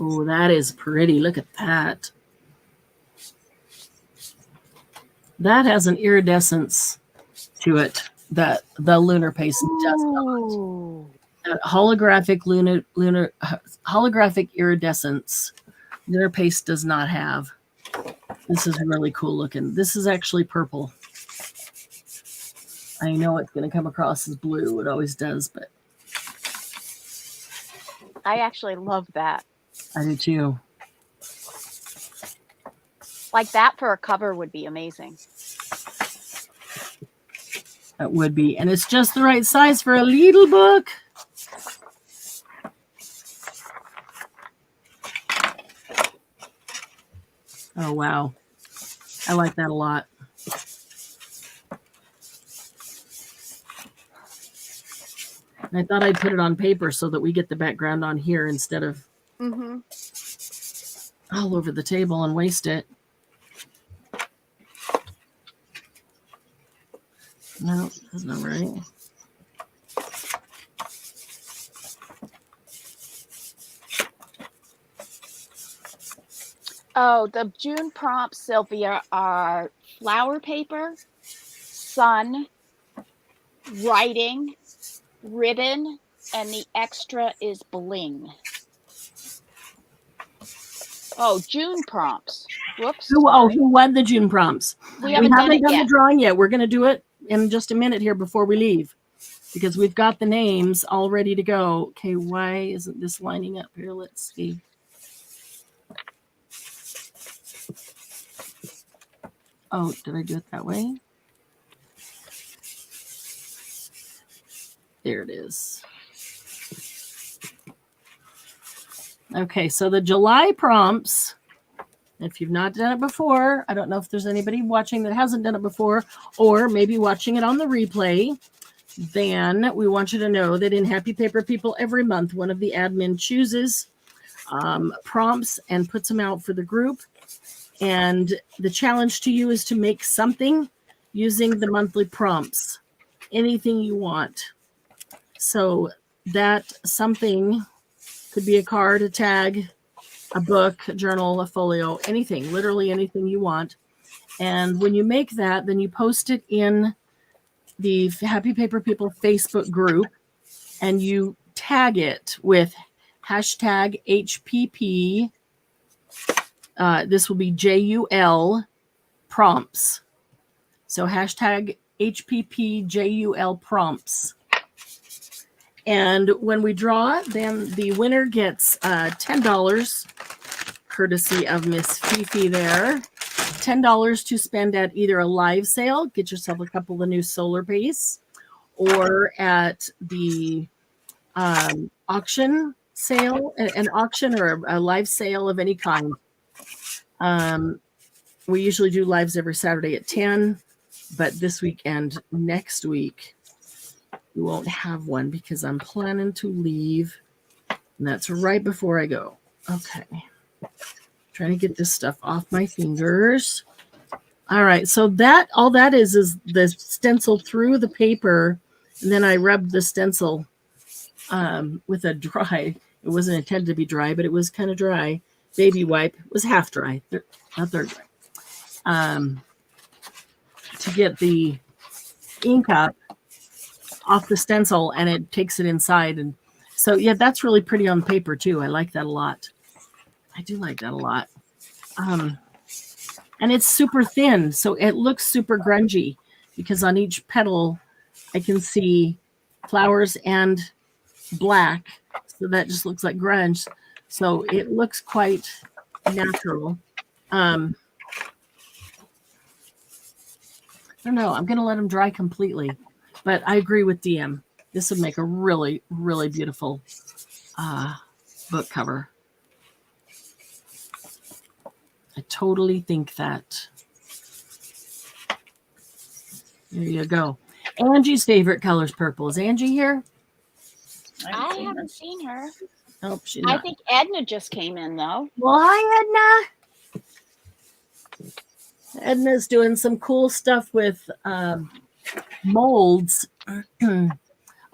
Oh, that is pretty. Look at that. That has an iridescence to it that the lunar paste does not. Ooh. Holographic holographic iridescence. Lunar paste does not have. This is really cool looking. This is actually purple. I know it's going to come across as blue. It always does, but I actually love that. I do too. Like that for a cover would be amazing. It would be. And it's just the right size for a little book. Oh, wow. I like that a lot. And I thought I'd put it on paper so that we get the background on here instead of all over the table and waste it. No, that's not right. Oh, the June prompts, Sylvia, are flower paper, sun, writing, ribbon, and the extra is bling. Oh, June prompts. Whoops. Who won the June prompts? We haven't done it yet. the drawing yet. We're going to do it in just a minute here before we leave because we've got the names all ready to go. Okay, why isn't this lining up here? Let's see. Oh, did I do it that way? There it is. Okay, so the July prompts, if you've not done it before, I don't know if there's anybody watching that hasn't done it before, or maybe watching it on the replay, then we want you to know that in Happy Paper People every month, one of the admin chooses prompts and puts them out for the group. And the challenge to you is to make something using the monthly prompts, anything you want. So that something could be a card, a tag, a book, a journal, a folio, anything, literally anything you want. And when you make that, then you post it in the Happy Paper People Facebook group and you tag it with hashtag HPP. This will be JUL prompts. So hashtag HPP JUL prompts. And when we draw, then the winner gets $10, courtesy of Miss Fifi there. $10 to spend at either a live sale, get yourself a couple of new solar paste, or at the auction sale, an auction or a live sale of any kind. We usually do lives every Saturday at 10, but this weekend, next week, we won't have one because I'm planning to leave. And that's right before I go. Okay. Trying to get this stuff off my fingers. All right. So that all that is the stencil through the paper. And then I rubbed the stencil with a dry. It wasn't intended to be dry, but it was kind of dry. Baby wipe. It was half dry, not third dry. To get the ink up off the stencil, and it takes it inside. And so, yeah, that's really pretty on paper too. I like that a lot. I do like that a lot. And it's super thin, so it looks super grungy because on each petal I can see flowers and black. So that just looks like grunge. So it looks quite natural. I don't know. I'm going to let them dry completely. But I agree with DM. This would make a really, really beautiful book cover. I totally think that. There you go. Angie's favorite color is purple. Is Angie here? I haven't seen her. Nope, she's I not. think Edna just came in, though. Well, hi, Edna. Edna's doing some cool stuff with molds.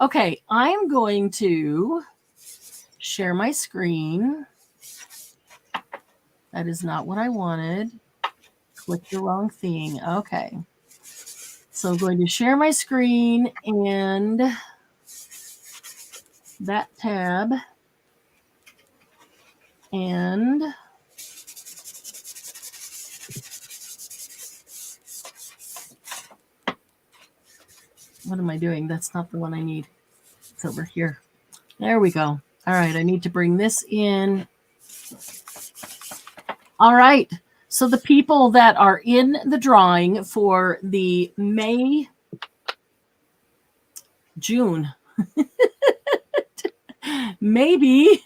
Okay, I'm going to share my screen. That is not what I wanted. clicked the wrong thing. Okay. So I'm going to share my screen and that tab. And what am I doing? That's not the one I need. It's over here. There we go. All right. I need to bring this in. All right. So the people that are in the drawing for the June, maybe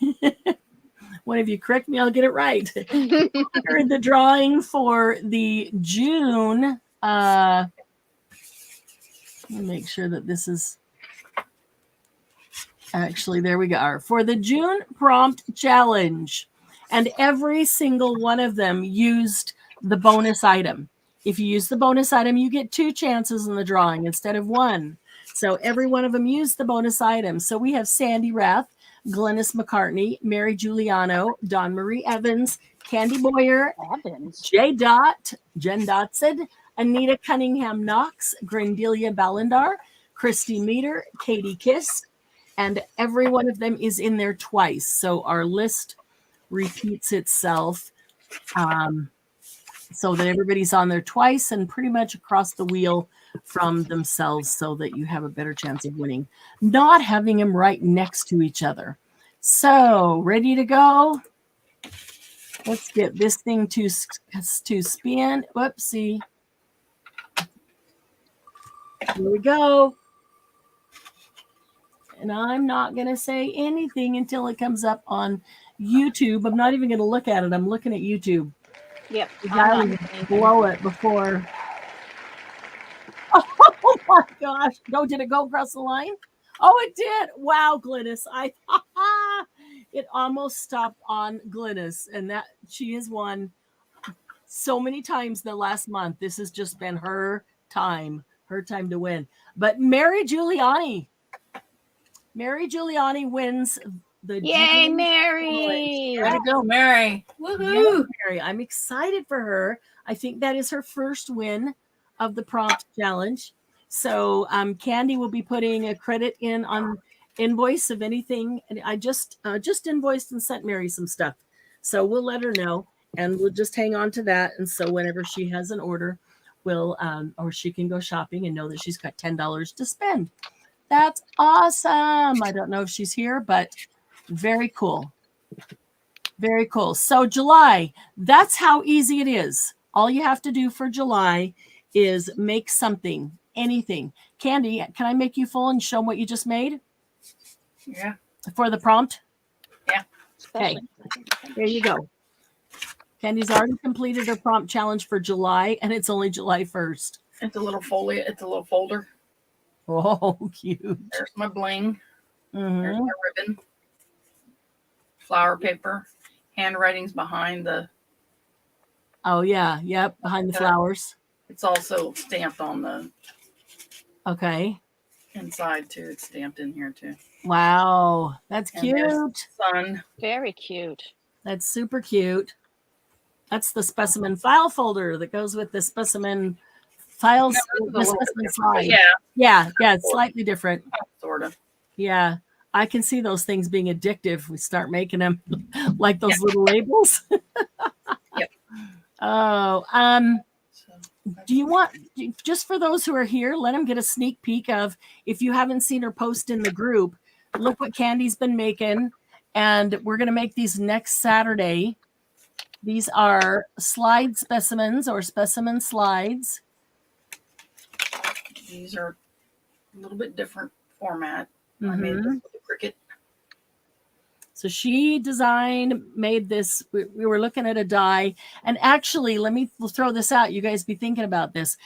one of you correct me, I'll get it right. You're in the drawing for the June. Let me make sure that this is actually, there we go. For the June prompt challenge. And every single one of them used the bonus item. If you use the bonus item, you get 2 chances in the drawing instead of 1. So every one of them used the bonus item. So we have Sandy Rath, Glennis McCartney, Mary Giuliano, Dawn Marie Evans, Candy Boyer, Jen Dotson, Anita Cunningham Knox, Grendelia Ballandar, Christy Meter, Katie Kiss, and every one of them is in there twice. So our list repeats itself so that everybody's on there twice and pretty much across the wheel from themselves so that you have a better chance of winning, not having them right next to each other. So ready to go? Let's get this thing to spin. Whoopsie. Here we go. And I'm not going to say anything until it comes up on YouTube. I'm not even going to look at it. I'm looking at YouTube. Yep. I blow it before. Oh my gosh. No, did it go across the line? Oh, it did. Wow, Glynis. It almost stopped on Glynis. And that she has won so many times the last month. This has just been her time to win. But Mary Giuliani wins the Yay, June Mary! Way to go, Mary. Woohoo! Mary. I'm excited for her. I think that is her first win of the prompt challenge. So Candy will be putting a credit in on invoice of anything. And I just invoiced and sent Mary some stuff. So we'll let her know and we'll just hang on to that. And so whenever she has an order, we'll or she can go shopping and know that she's got $10 to spend. That's awesome. I don't know if she's here, but very cool. Very cool. So July, that's how easy it is. All you have to do for July is make something, anything. Candy, can I make you full and show them what you just made? Yeah. For the prompt? Yeah. Okay. There you go. Candy's already completed her prompt challenge for July, and it's only July 1st. It's a little folio. It's a little folder. Oh, cute. There's my bling. Mm-hmm. There's my ribbon. Flower paper. Handwriting's behind the. Oh, yeah. Yep. Behind the flowers. It's also stamped on the Okay. inside too. It's stamped in here too. Wow. That's And there's cute. Sun. Very cute. That's super cute. That's the specimen file folder that goes with the specimen files. No, The specimen slide. Yeah, Yeah. It's slightly different. sort of. Yeah. I can see those things being addictive. We start making them like those little labels. Yep. Oh, So, do you want, just for those who are here, let them get a sneak peek of, if you haven't seen her post in the group, look what Candy's been making. And we're going to make these next Saturday. These are slide specimens or specimen slides. these are a little bit different format. I made this with the Cricut. So she made this. We were looking at a die. And actually, we'll throw this out. You guys be thinking about this.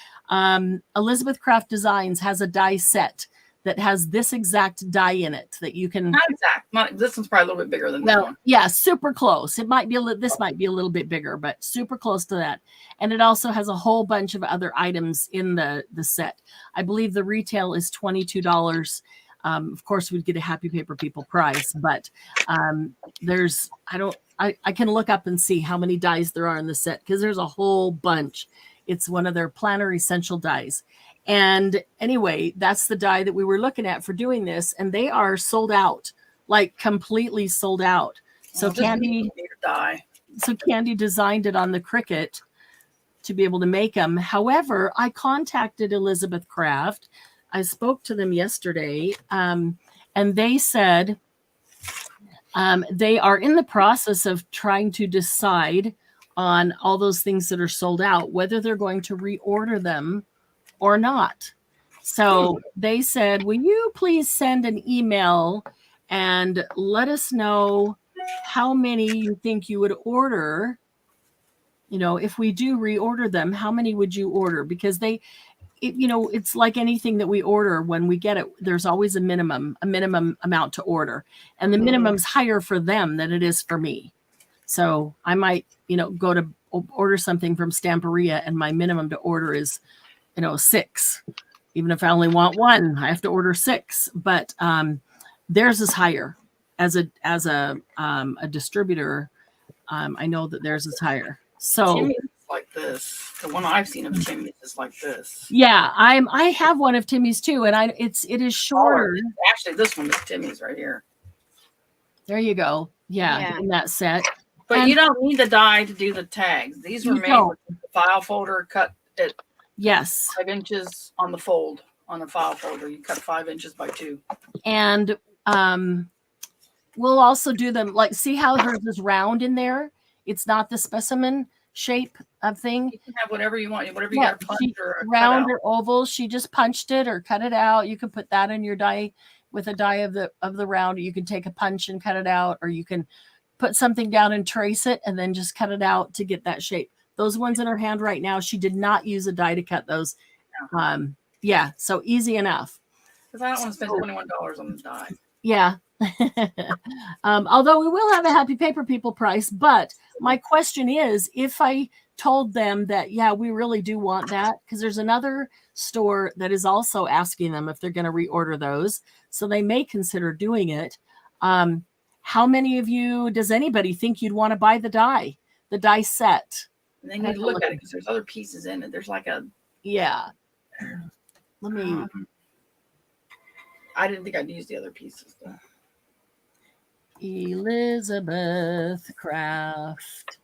Elizabeth Craft Designs has a die set that has this exact die in it that you can. Not exact. This one's probably a little bit bigger than that one. Yeah, super close. It might be this might be a little bit bigger, but super close to that. And it also has a whole bunch of other items in the set. I believe the retail is $22. Of course, we'd get a Happy Paper People prize, but I can look up and see how many dies there are in the set because there's a whole bunch. It's one of their planner essential dies. And anyway, that's the die that we were looking at for doing this. And they are sold out, like completely sold out. So Candy designed it on the Cricut to be able to make them. However, I contacted Elizabeth Craft. I spoke to them yesterday, and they said they are in the process of trying to decide on all those things that are sold out, whether they're going to reorder them or not. So they said, will you please send an email and let us know how many you think you would order? You know, if we do reorder them, how many would you order? Because it's like anything that we order when we get it, there's always a minimum amount to order. And the minimum's higher for them than it is for me. So I might, go to order something from Stamperia and my minimum to order is, 6. Even if I only want 1, I have to order 6. But theirs is higher as a distributor. I know that theirs is higher. So Timmy's like this. The one I've seen of Timmy's is like this. Yeah, I have one of Timmy's too, and it is shorter. Actually, this one is Timmy's right here. There you go. Yeah. In that set. But you don't need the die to do the tags. These were made with the file folder cut at 5 inches on the fold on the file folder. You cut 5 inches by 2. And we'll also do them see how hers is round in there. It's not the specimen shape of thing. You can have whatever you want, whatever you got to punch or round or oval. She just punched it or cut it out. You can put that in your die with a die of the round. You can take a punch and cut it out, or you can put something down and trace it and then just cut it out to get that shape. Those ones in her hand right now, she did not use a die to cut those. So easy enough. Because I don't want to spend $21 on the die. Yeah. Although we will have a Happy Paper People price, but my question is, if I told them that, we really do want that, because there's another store that is also asking them if they're going to reorder those, so they may consider doing it. How many of you, does anybody think you'd want to buy the die set? And they need to look at it because there's other pieces in it. There's like a let me. I didn't think I'd use the other pieces though. Elizabeth Craft.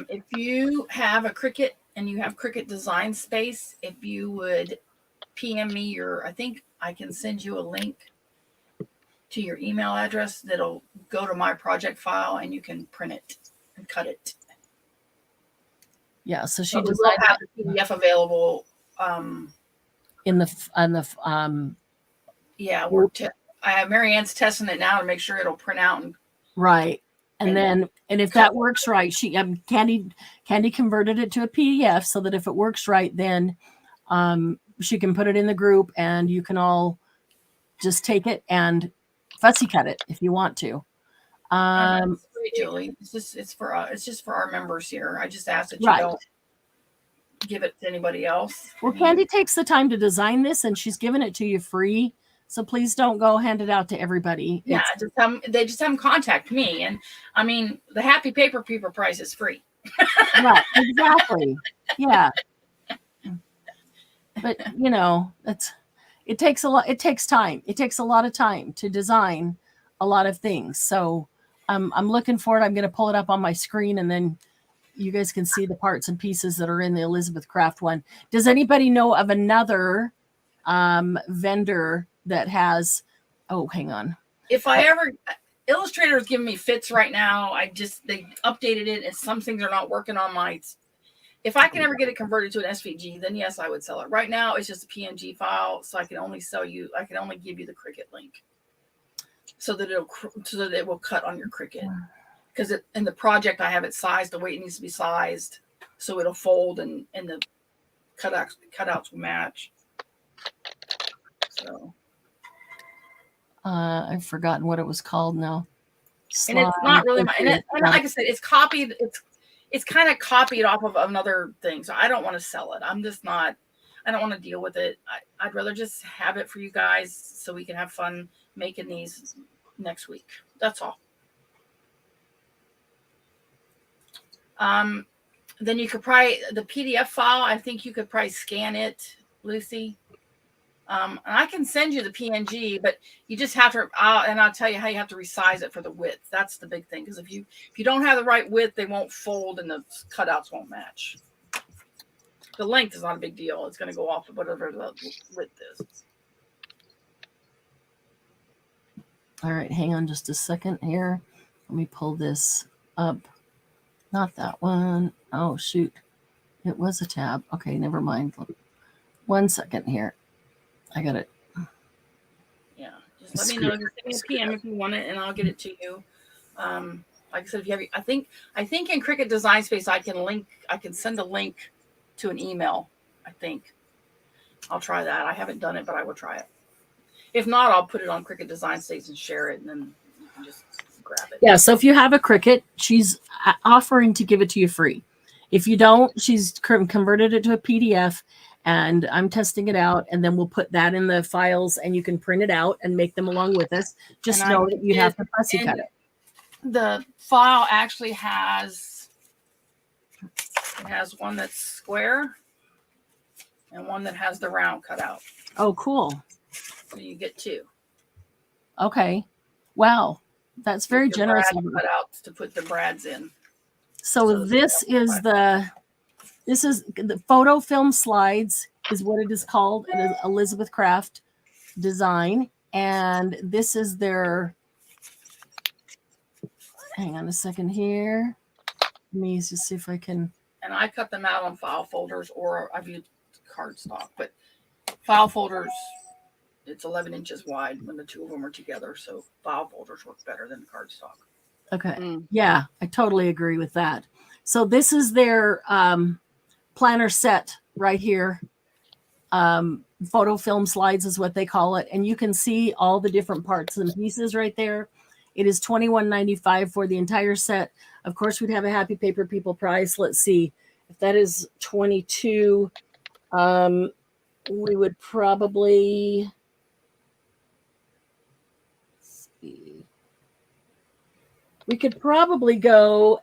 If you have a Cricut and you have Cricut Design Space, if you would PM me I think I can send you a link to your email address that'll go to my project file and you can print it and cut it. Yeah, so she will designed have the PDF available. Marianne's testing it now to make sure it'll print out right. And if that works right, she Candy converted it to a PDF so that if it works right, then she can put it in the group and you can all just take it and fussy cut it if you want to. Julie, it's just for our members here. I just ask that you don't give it to anybody else. Well, Candy takes the time to design this and she's giving it to you free. So please don't go hand it out to everybody. Yeah, they just have them contact me. And I mean, the Happy Paper People price is free. Right, exactly. Yeah. But it takes a lot. It takes time. It takes a lot of time to design a lot of things. So I'm looking for it. I'm going to pull it up on my screen and then you guys can see the parts and pieces that are in the Elizabeth Craft one. Does anybody know of another vendor that has, hang on. If I ever, Illustrator is giving me fits right now. They updated it and some things are not working on my, if I can ever get it converted to an SVG, then yes, I would sell it. Right now, it's just a PNG file. So I can only give you the Cricut link so that it will cut on your Cricut. Because in the project, I have it sized the way it needs to be sized. So it'll fold and the cutouts will match. So. I've forgotten what it was called now. And it's not really like I said, it's copied. it's kind of copied off of another thing. So I don't want to sell it. I'm just not, I don't want to deal with it. I'd rather just have it for you guys so we can have fun making these next week. That's all. Then you could probably, the PDF file, I think you could probably scan it, Lucy. And I can send you the PNG, but you just have to, I'll tell you how you have to resize it for the width. That's the big thing. Because if you don't have the right width, they won't fold and the cutouts won't match. The length is not a big deal. It's going to go off of whatever the width is. All right, hang on just a second here. Let me pull this up. Not that one. Oh, shoot. It was a tab. Okay, never mind. 1 second here. I got it. Yeah, just let me know. Just send me a PM if you want it, and I'll get it to you. Like I said, if you have, I think in Cricut Design Space, I can send a link to an email. I think I'll try that. I haven't done it, but I will try it. If not, I'll put it on Cricut Design Space and share it, and then you can just grab it. Yeah, so if you have a Cricut, she's offering to give it to you free. If you don't, she's converted it to a PDF, and I'm testing it out, and then we'll put that in the files, and you can print it out and make them along with us. Just know that you have to fussy cut it. The file actually has one that's square and one that has the round cut out. Oh, cool. So you get two. Okay. Wow. That's very generous of you. Cutouts to put the brads in. So this is the photo film slides is what it is called. It is Elizabeth Craft design. And this is their, hang on a second here. Let me just see if I can. And I cut them out on file folders, or I've used cardstock, but file folders, it's 11 inches wide when the two of them are together. So file folders work better than cardstock. Okay. Yeah, I totally agree with that. So this is their planner set right here. Photo film slides is what they call it. And you can see all the different parts and pieces right there. It is $21.95 for the entire set. Of course, we'd have a Happy Paper People price. Let's see. If that is $22, we would probably... We could probably go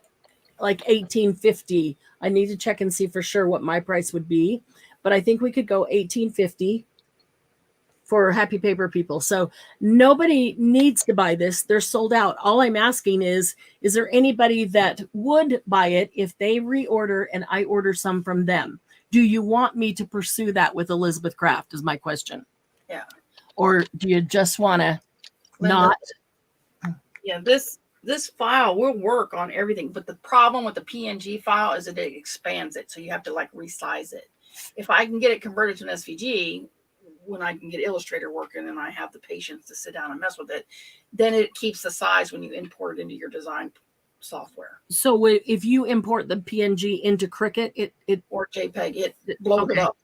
like $18.50. I need to check and see for sure what my price would be, but I think we could go $18.50 for Happy Paper People. So nobody needs to buy this. They're sold out. All I'm asking is there anybody that would buy it if they reorder and I order some from them? Do you want me to pursue that with Elizabeth Craft is my question. Yeah. Or do you just want to not? Yeah, this file will work on everything, but the problem with the PNG file is that it expands it. So you have to like resize it. If I can get it converted to an SVG, when I can get Illustrator working and I have the patience to sit down and mess with it, then it keeps the size when you import it into your design software. So if you import the PNG into Cricut, it or JPEG, it blows it up.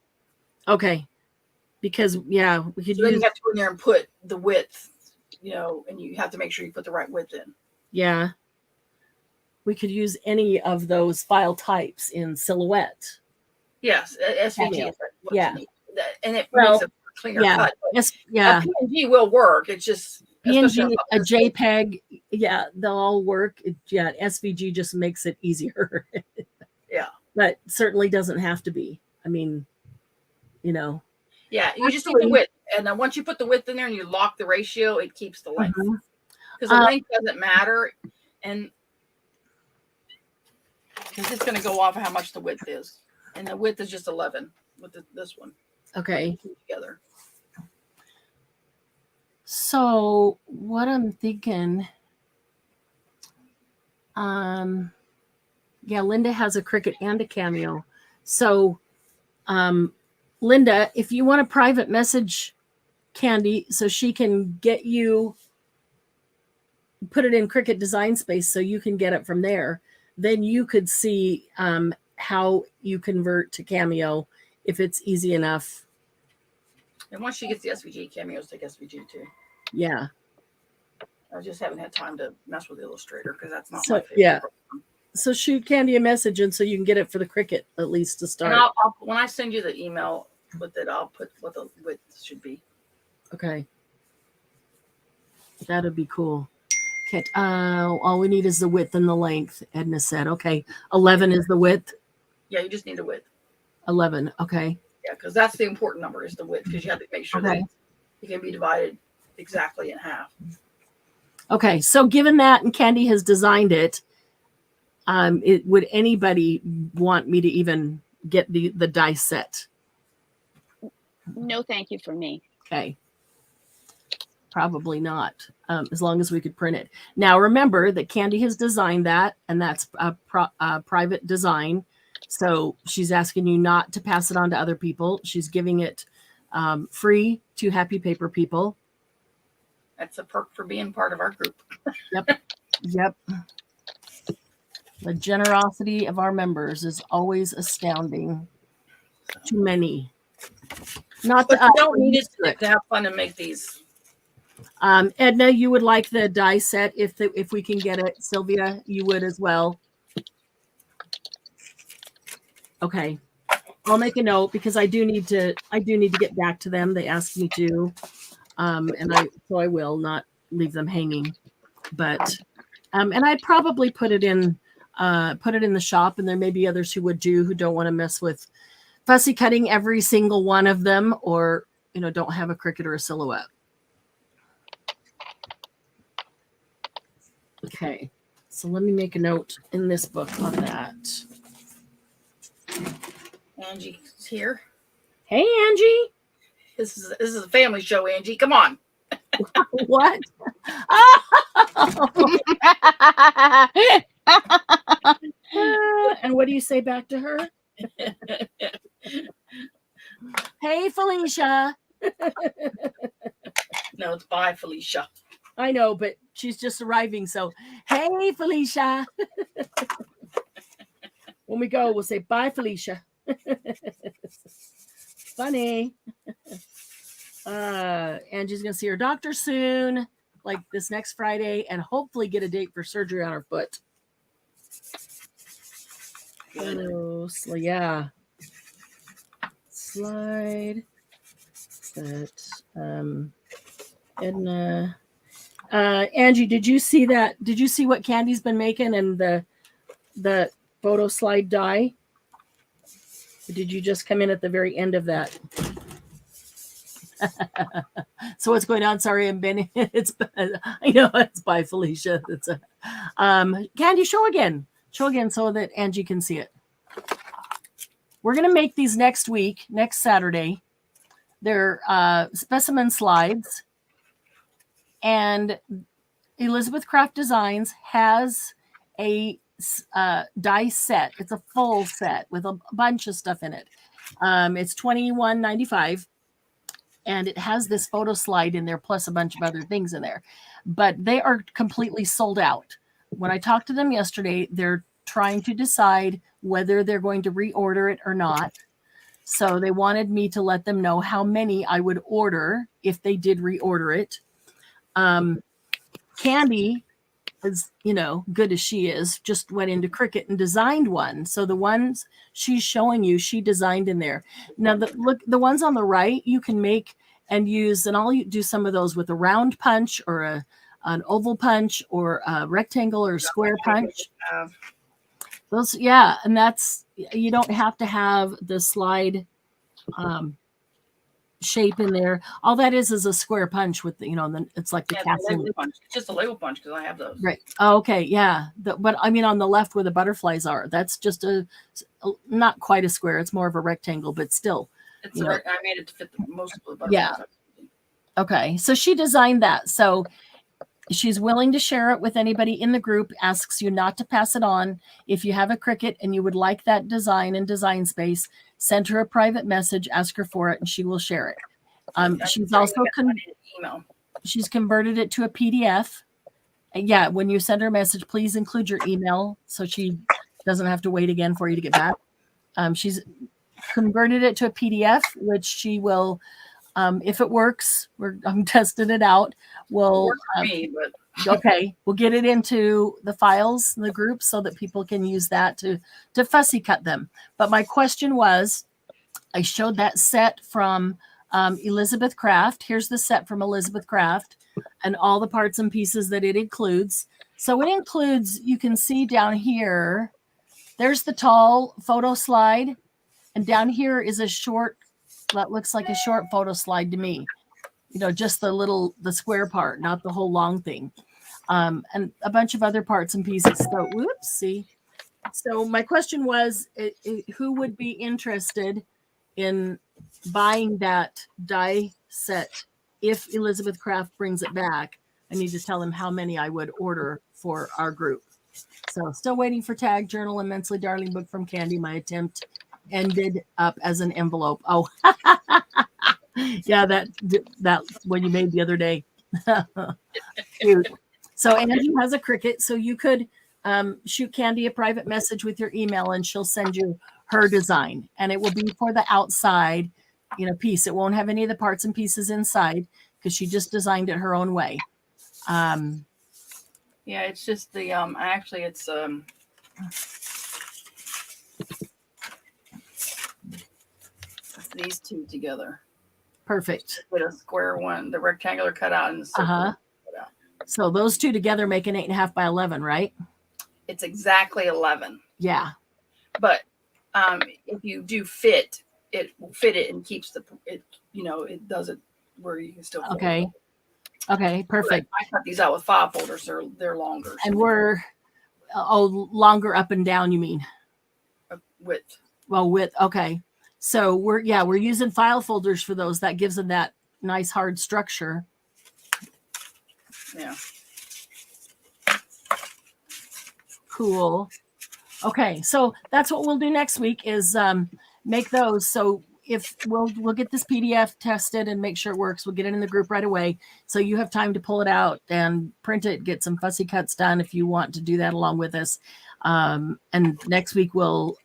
Okay. Because yeah, we could then you have to go in there and put the width, and you have to make sure you put the right width in. Yeah. We could use any of those file types in Silhouette. Yes, SVG is what you need. And it makes a cleaner cut. Yes, yeah. PNG will work. It's just PNG, a JPEG, yeah, they'll all work. SVG just makes it easier. Yeah. But certainly doesn't have to be. I mean, Yeah, you just need the width. And then once you put the width in there and you lock the ratio, it keeps the length. Because the length doesn't matter. And because it's going to go off of how much the width is. And the width is just 11 with this one. Okay. Together. So what I'm thinking, yeah, Linda has a Cricut and a Cameo. So, Linda, if you want a private message Candy so she can get you, put it in Cricut Design Space so you can get it from there, then you could see how you convert to Cameo if it's easy enough. And once she gets the SVG, Cameos take SVG too. Yeah. I just haven't had time to mess with Illustrator because that's not So, my favorite yeah. program. So shoot Candy a message, and so you can get it for the Cricut at least to start. And I'll when I send you the email with it, I'll put what the width should be. Okay. That'd be cool. Okay. All we need is the width and the length, Edna said. Okay. 11 is the width. Yeah, you just need a width. 11. Okay. Yeah, because that's the important number is the width, because you have to make sure that it can be divided exactly in half. Okay. So given that, and Candy has designed it, would anybody want me to even get the dice set? No, thank you for me. Okay. Probably not, as long as we could print it. Now, remember that Candy has designed that, and that's a private design. So she's asking you not to pass it on to other people. She's giving it free to Happy Paper people. That's a perk for being part of our group. Yep. The generosity of our members is always astounding to many. Not But to you us, don't need used to it to have fun and make these. Edna, you would like the die set if we can get it. Sylvia, you would as well. Okay, I'll make a note because I do need to get back to them. They asked me to, and I will not leave them hanging. But and I'd probably put it in the shop, and there may be others who don't want to mess with fussy cutting every single one of them, or don't have a Cricut or a silhouette. Okay, so let me make a note in this book on that. Angie's here. Hey, Angie. This is a family show, Angie. Come on. What? And what do you say back to her? Hey, Felicia. No, it's bye, Felicia. I know, but she's just arriving. So, hey, Felicia. When we go, we'll say bye, Felicia. Funny. Angie's going to see her doctor soon, like this next Friday, and hopefully get a date for surgery on her foot. Oh, so yeah. Slide. That. Edna. Angie, did you see that? Did you see what Candy's been making and the photo slide die? Or did you just come in at the very end of that? So what's going on? Sorry, I'm Benny. I know it's by Felicia. It's Candy, show again so that Angie can see it. We're gonna make these next week, next Saturday. They're specimen slides, and Elizabeth Craft Designs has a die set. It's a full set with a bunch of stuff in it. It's $21.95, and it has this photo slide in there plus a bunch of other things in there. But they are completely sold out. When I talked to them yesterday, they're trying to decide whether they're going to reorder it or not. So they wanted me to let them know how many I would order if they did reorder it. Candy, as good as she is, just went into Cricut and designed one. So the ones she's showing you, she designed in there. Now, the ones on the right, you can make and use, and I'll do some of those with a round punch or an oval punch or a rectangle or a square punch. Those, yeah, and that's, you don't have to have the slide shape in there. All that is a square punch with it's like the castle punch. It's just a label punch because I have those. Right. Oh, okay. Yeah. But I mean, on the left where the butterflies are, that's just a not quite a square. It's more of a rectangle, but still. I made it to fit most of the butterflies. Yeah. Okay. So she designed that. So she's willing to share it with anybody in the group, asks you not to pass it on. If you have a Cricut and you would like that design in Design Space, send her a private message, ask her for it, and she will share it. She's also she's converted it to a PDF. And yeah, when you send her a message, please include your email so she doesn't have to wait again for you to get back. She's converted it to a PDF, which she will If it works, I'm testing it out. We'll Works for me, but okay, we'll get it into the files in the group so that people can use that to fussy cut them. But my question was, I showed that set from Elizabeth Craft. Here's the set from Elizabeth Craft and all the parts and pieces that it includes. So it includes, you can see down here, there's the tall photo slide. And down here is a short, that looks like a short photo slide to me. You know, just the square part, not the whole long thing. And a bunch of other parts and pieces. So, whoopsie. So my question was, who would be interested in buying that die set if Elizabeth Craft brings it back? I need to tell them how many I would order for our group. So still waiting for tag, journal, immensely darling book from Candy. My attempt ended up as an envelope. Oh, yeah, that one you made the other day. Cute. So Angie has a Cricut, so you could shoot Candy a private message with your email, and she'll send you her design, and it will be for the outside, you know, piece. It won't have any of the parts and pieces inside because she just designed it her own way. yeah, it's just the actually it's these two together. Perfect. With a square one, the rectangular cutout and the circle cutout. So those two together make an 8.5 by 11, right? It's exactly 11. Yeah. But if you do fit, it will fit it and keeps it. You know, it does it where you can still. Okay. Okay. Perfect. I cut these out with file folders. They're longer. And we're longer up and down. You mean? Width. Well, width. Okay. So we're using file folders for those. That gives them that nice hard structure. Yeah. Cool. Okay, so that's what we'll do next week is make those. So if we'll get this PDF tested and make sure it works, we'll get it in the group right away. So you have time to pull it out and print it, get some fussy cuts done if you want to do that along with us. And next week we'll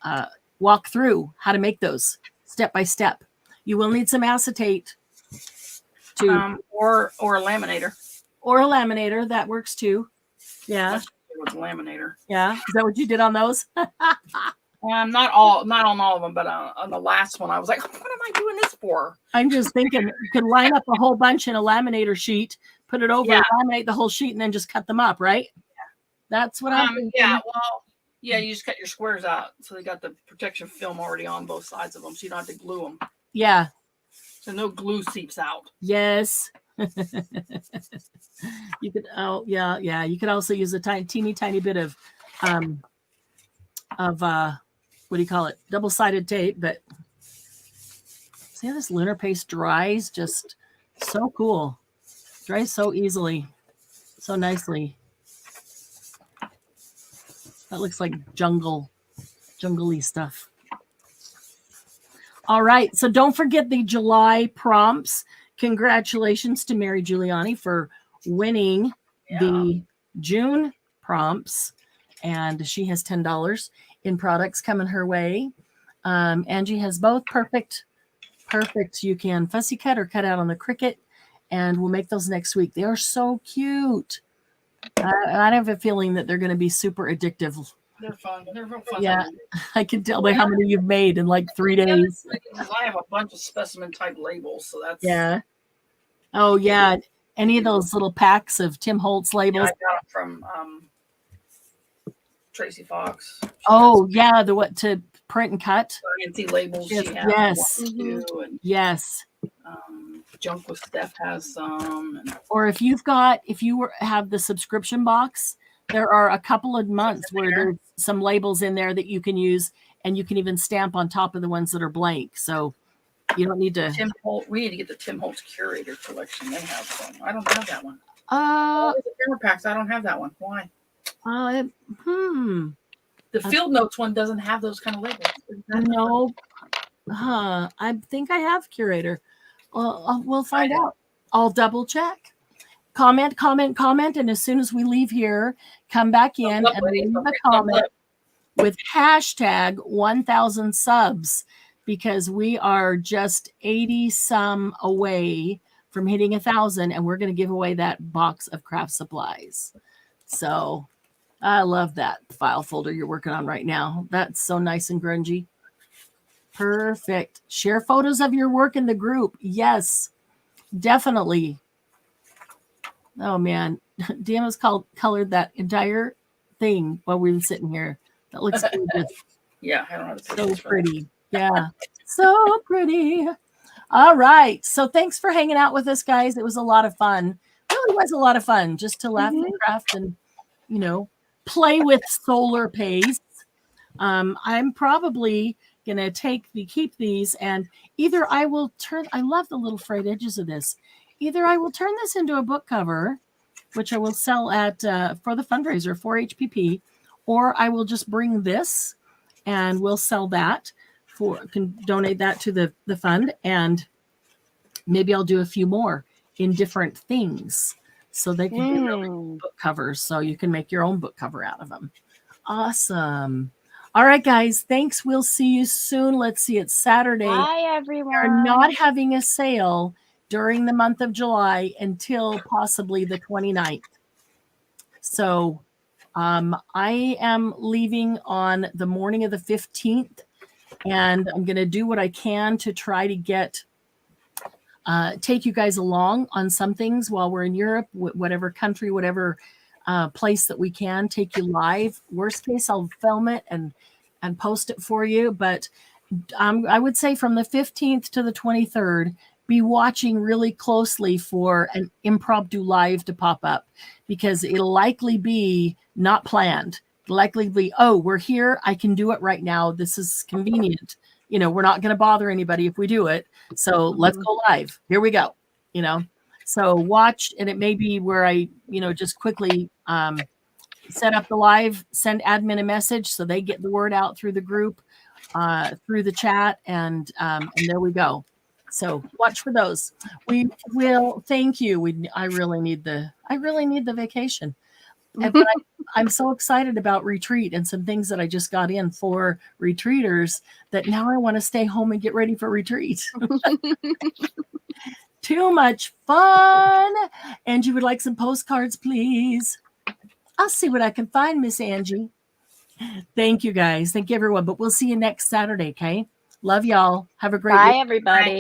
walk through how to make those step by step. You will need some acetate to or a laminator. Or a laminator, that works too. Yeah. With a laminator. Yeah. Is that what you did on those? Not on all of them, but on the last one, I was like, what am I doing this for? I'm just thinking you could line up a whole bunch in a laminator sheet, put it over, laminate the whole sheet, and then just cut them up, right? Yeah. That's what I'm thinking. Yeah, well, yeah, you just cut your squares out. So they got the protection film already on both sides of them, so you don't have to glue them. Yeah. So no glue seeps out. Yes. You could, you could also use a teeny tiny bit of what do you call it? Double-sided tape, but see how this lunar paste dries just so cool. Dries so easily, so nicely. That looks like jungle-y stuff. All right, so don't forget the July prompts. Congratulations to Mary Giuliani for winning the June prompts, and she has $10 in products coming her way. Angie has both. Perfect. You can fussy cut or cut out on the Cricut, and we'll make those next week. They are so cute. I have a feeling that they're going to be super addictive. They're fun. They're real fun. Yeah, I can tell by how many you've made in like 3 days. I have a bunch of specimen type labels, so that's Oh yeah, any of those little packs of Tim Holtz labels? I got it from Tracy Fox. Oh yeah, the what to print and cut? Anti labels. Yes. Yes. Junk with Steph has some. Or if you have the subscription box, there are a couple of months where there's some labels in there that you can use, and you can even stamp on top of the ones that are blank. So you don't need to. We need to get the Tim Holtz Curator collection. They have some. I don't have that one. The camera packs. I don't have that one. Why? The Field Notes one doesn't have those kind of labels. No. I think I have Curator. We'll find out. I'll double check. Comment, and as soon as we leave here, come back in and leave a comment with hashtag 1000 subs because we are just 80 some away from hitting 1,000, and we're going to give away that box of craft supplies. So I love that file folder you're working on right now. That's so nice and grungy. Perfect. Share photos of your work in the group. Yes, definitely. Oh man, DM has colored that entire thing while we were sitting here. That looks gorgeous. Yeah, I don't know. So pretty. Yeah, so pretty. All right. So thanks for hanging out with us, guys. It was a lot of fun. Really was a lot of fun just to laugh and craft and, play with solar paste. I'm probably gonna keep these, and either I will I love the little frayed edges of this. Either I will turn this into a book cover, which I will sell at for the fundraiser for HPP, or I will just bring this and we'll sell that can donate that to the fund, and maybe I'll do a few more in different things so they can be really cool book covers, so you can make your own book cover out of them. Awesome. All right, guys. Thanks. We'll see you soon. Let's see. It's Saturday. Bye, everyone. We're not having a sale during the month of July until possibly the 29th. So I am leaving on the morning of the 15th, and I'm going to do what I can to try to take you guys along on some things while we're in Europe, whatever country, whatever place that we can take you live. Worst case, I'll film it and post it for you. But I would say from the 15th to the 23rd, be watching really closely for an impromptu live to pop up, because it'll likely be not planned. It'll likely be, oh, we're here. I can do it right now. This is convenient. We're not going to bother anybody if we do it. So let's go live. Here we go. So watch, and it may be where I, just quickly set up the live, send admin a message so they get the word out through the group, through the chat, and there we go. So watch for those. We will. Thank you. I really need the vacation. But I'm so excited about retreat and some things that I just got in for retreaters that now I want to stay home and get ready for retreat. Too much fun. Angie would like some postcards, please. I'll see what I can find, Miss Angie. Thank you, guys. Thank you, everyone. But we'll see you next Saturday, okay? Love y'all. Have a great week. Bye, everybody.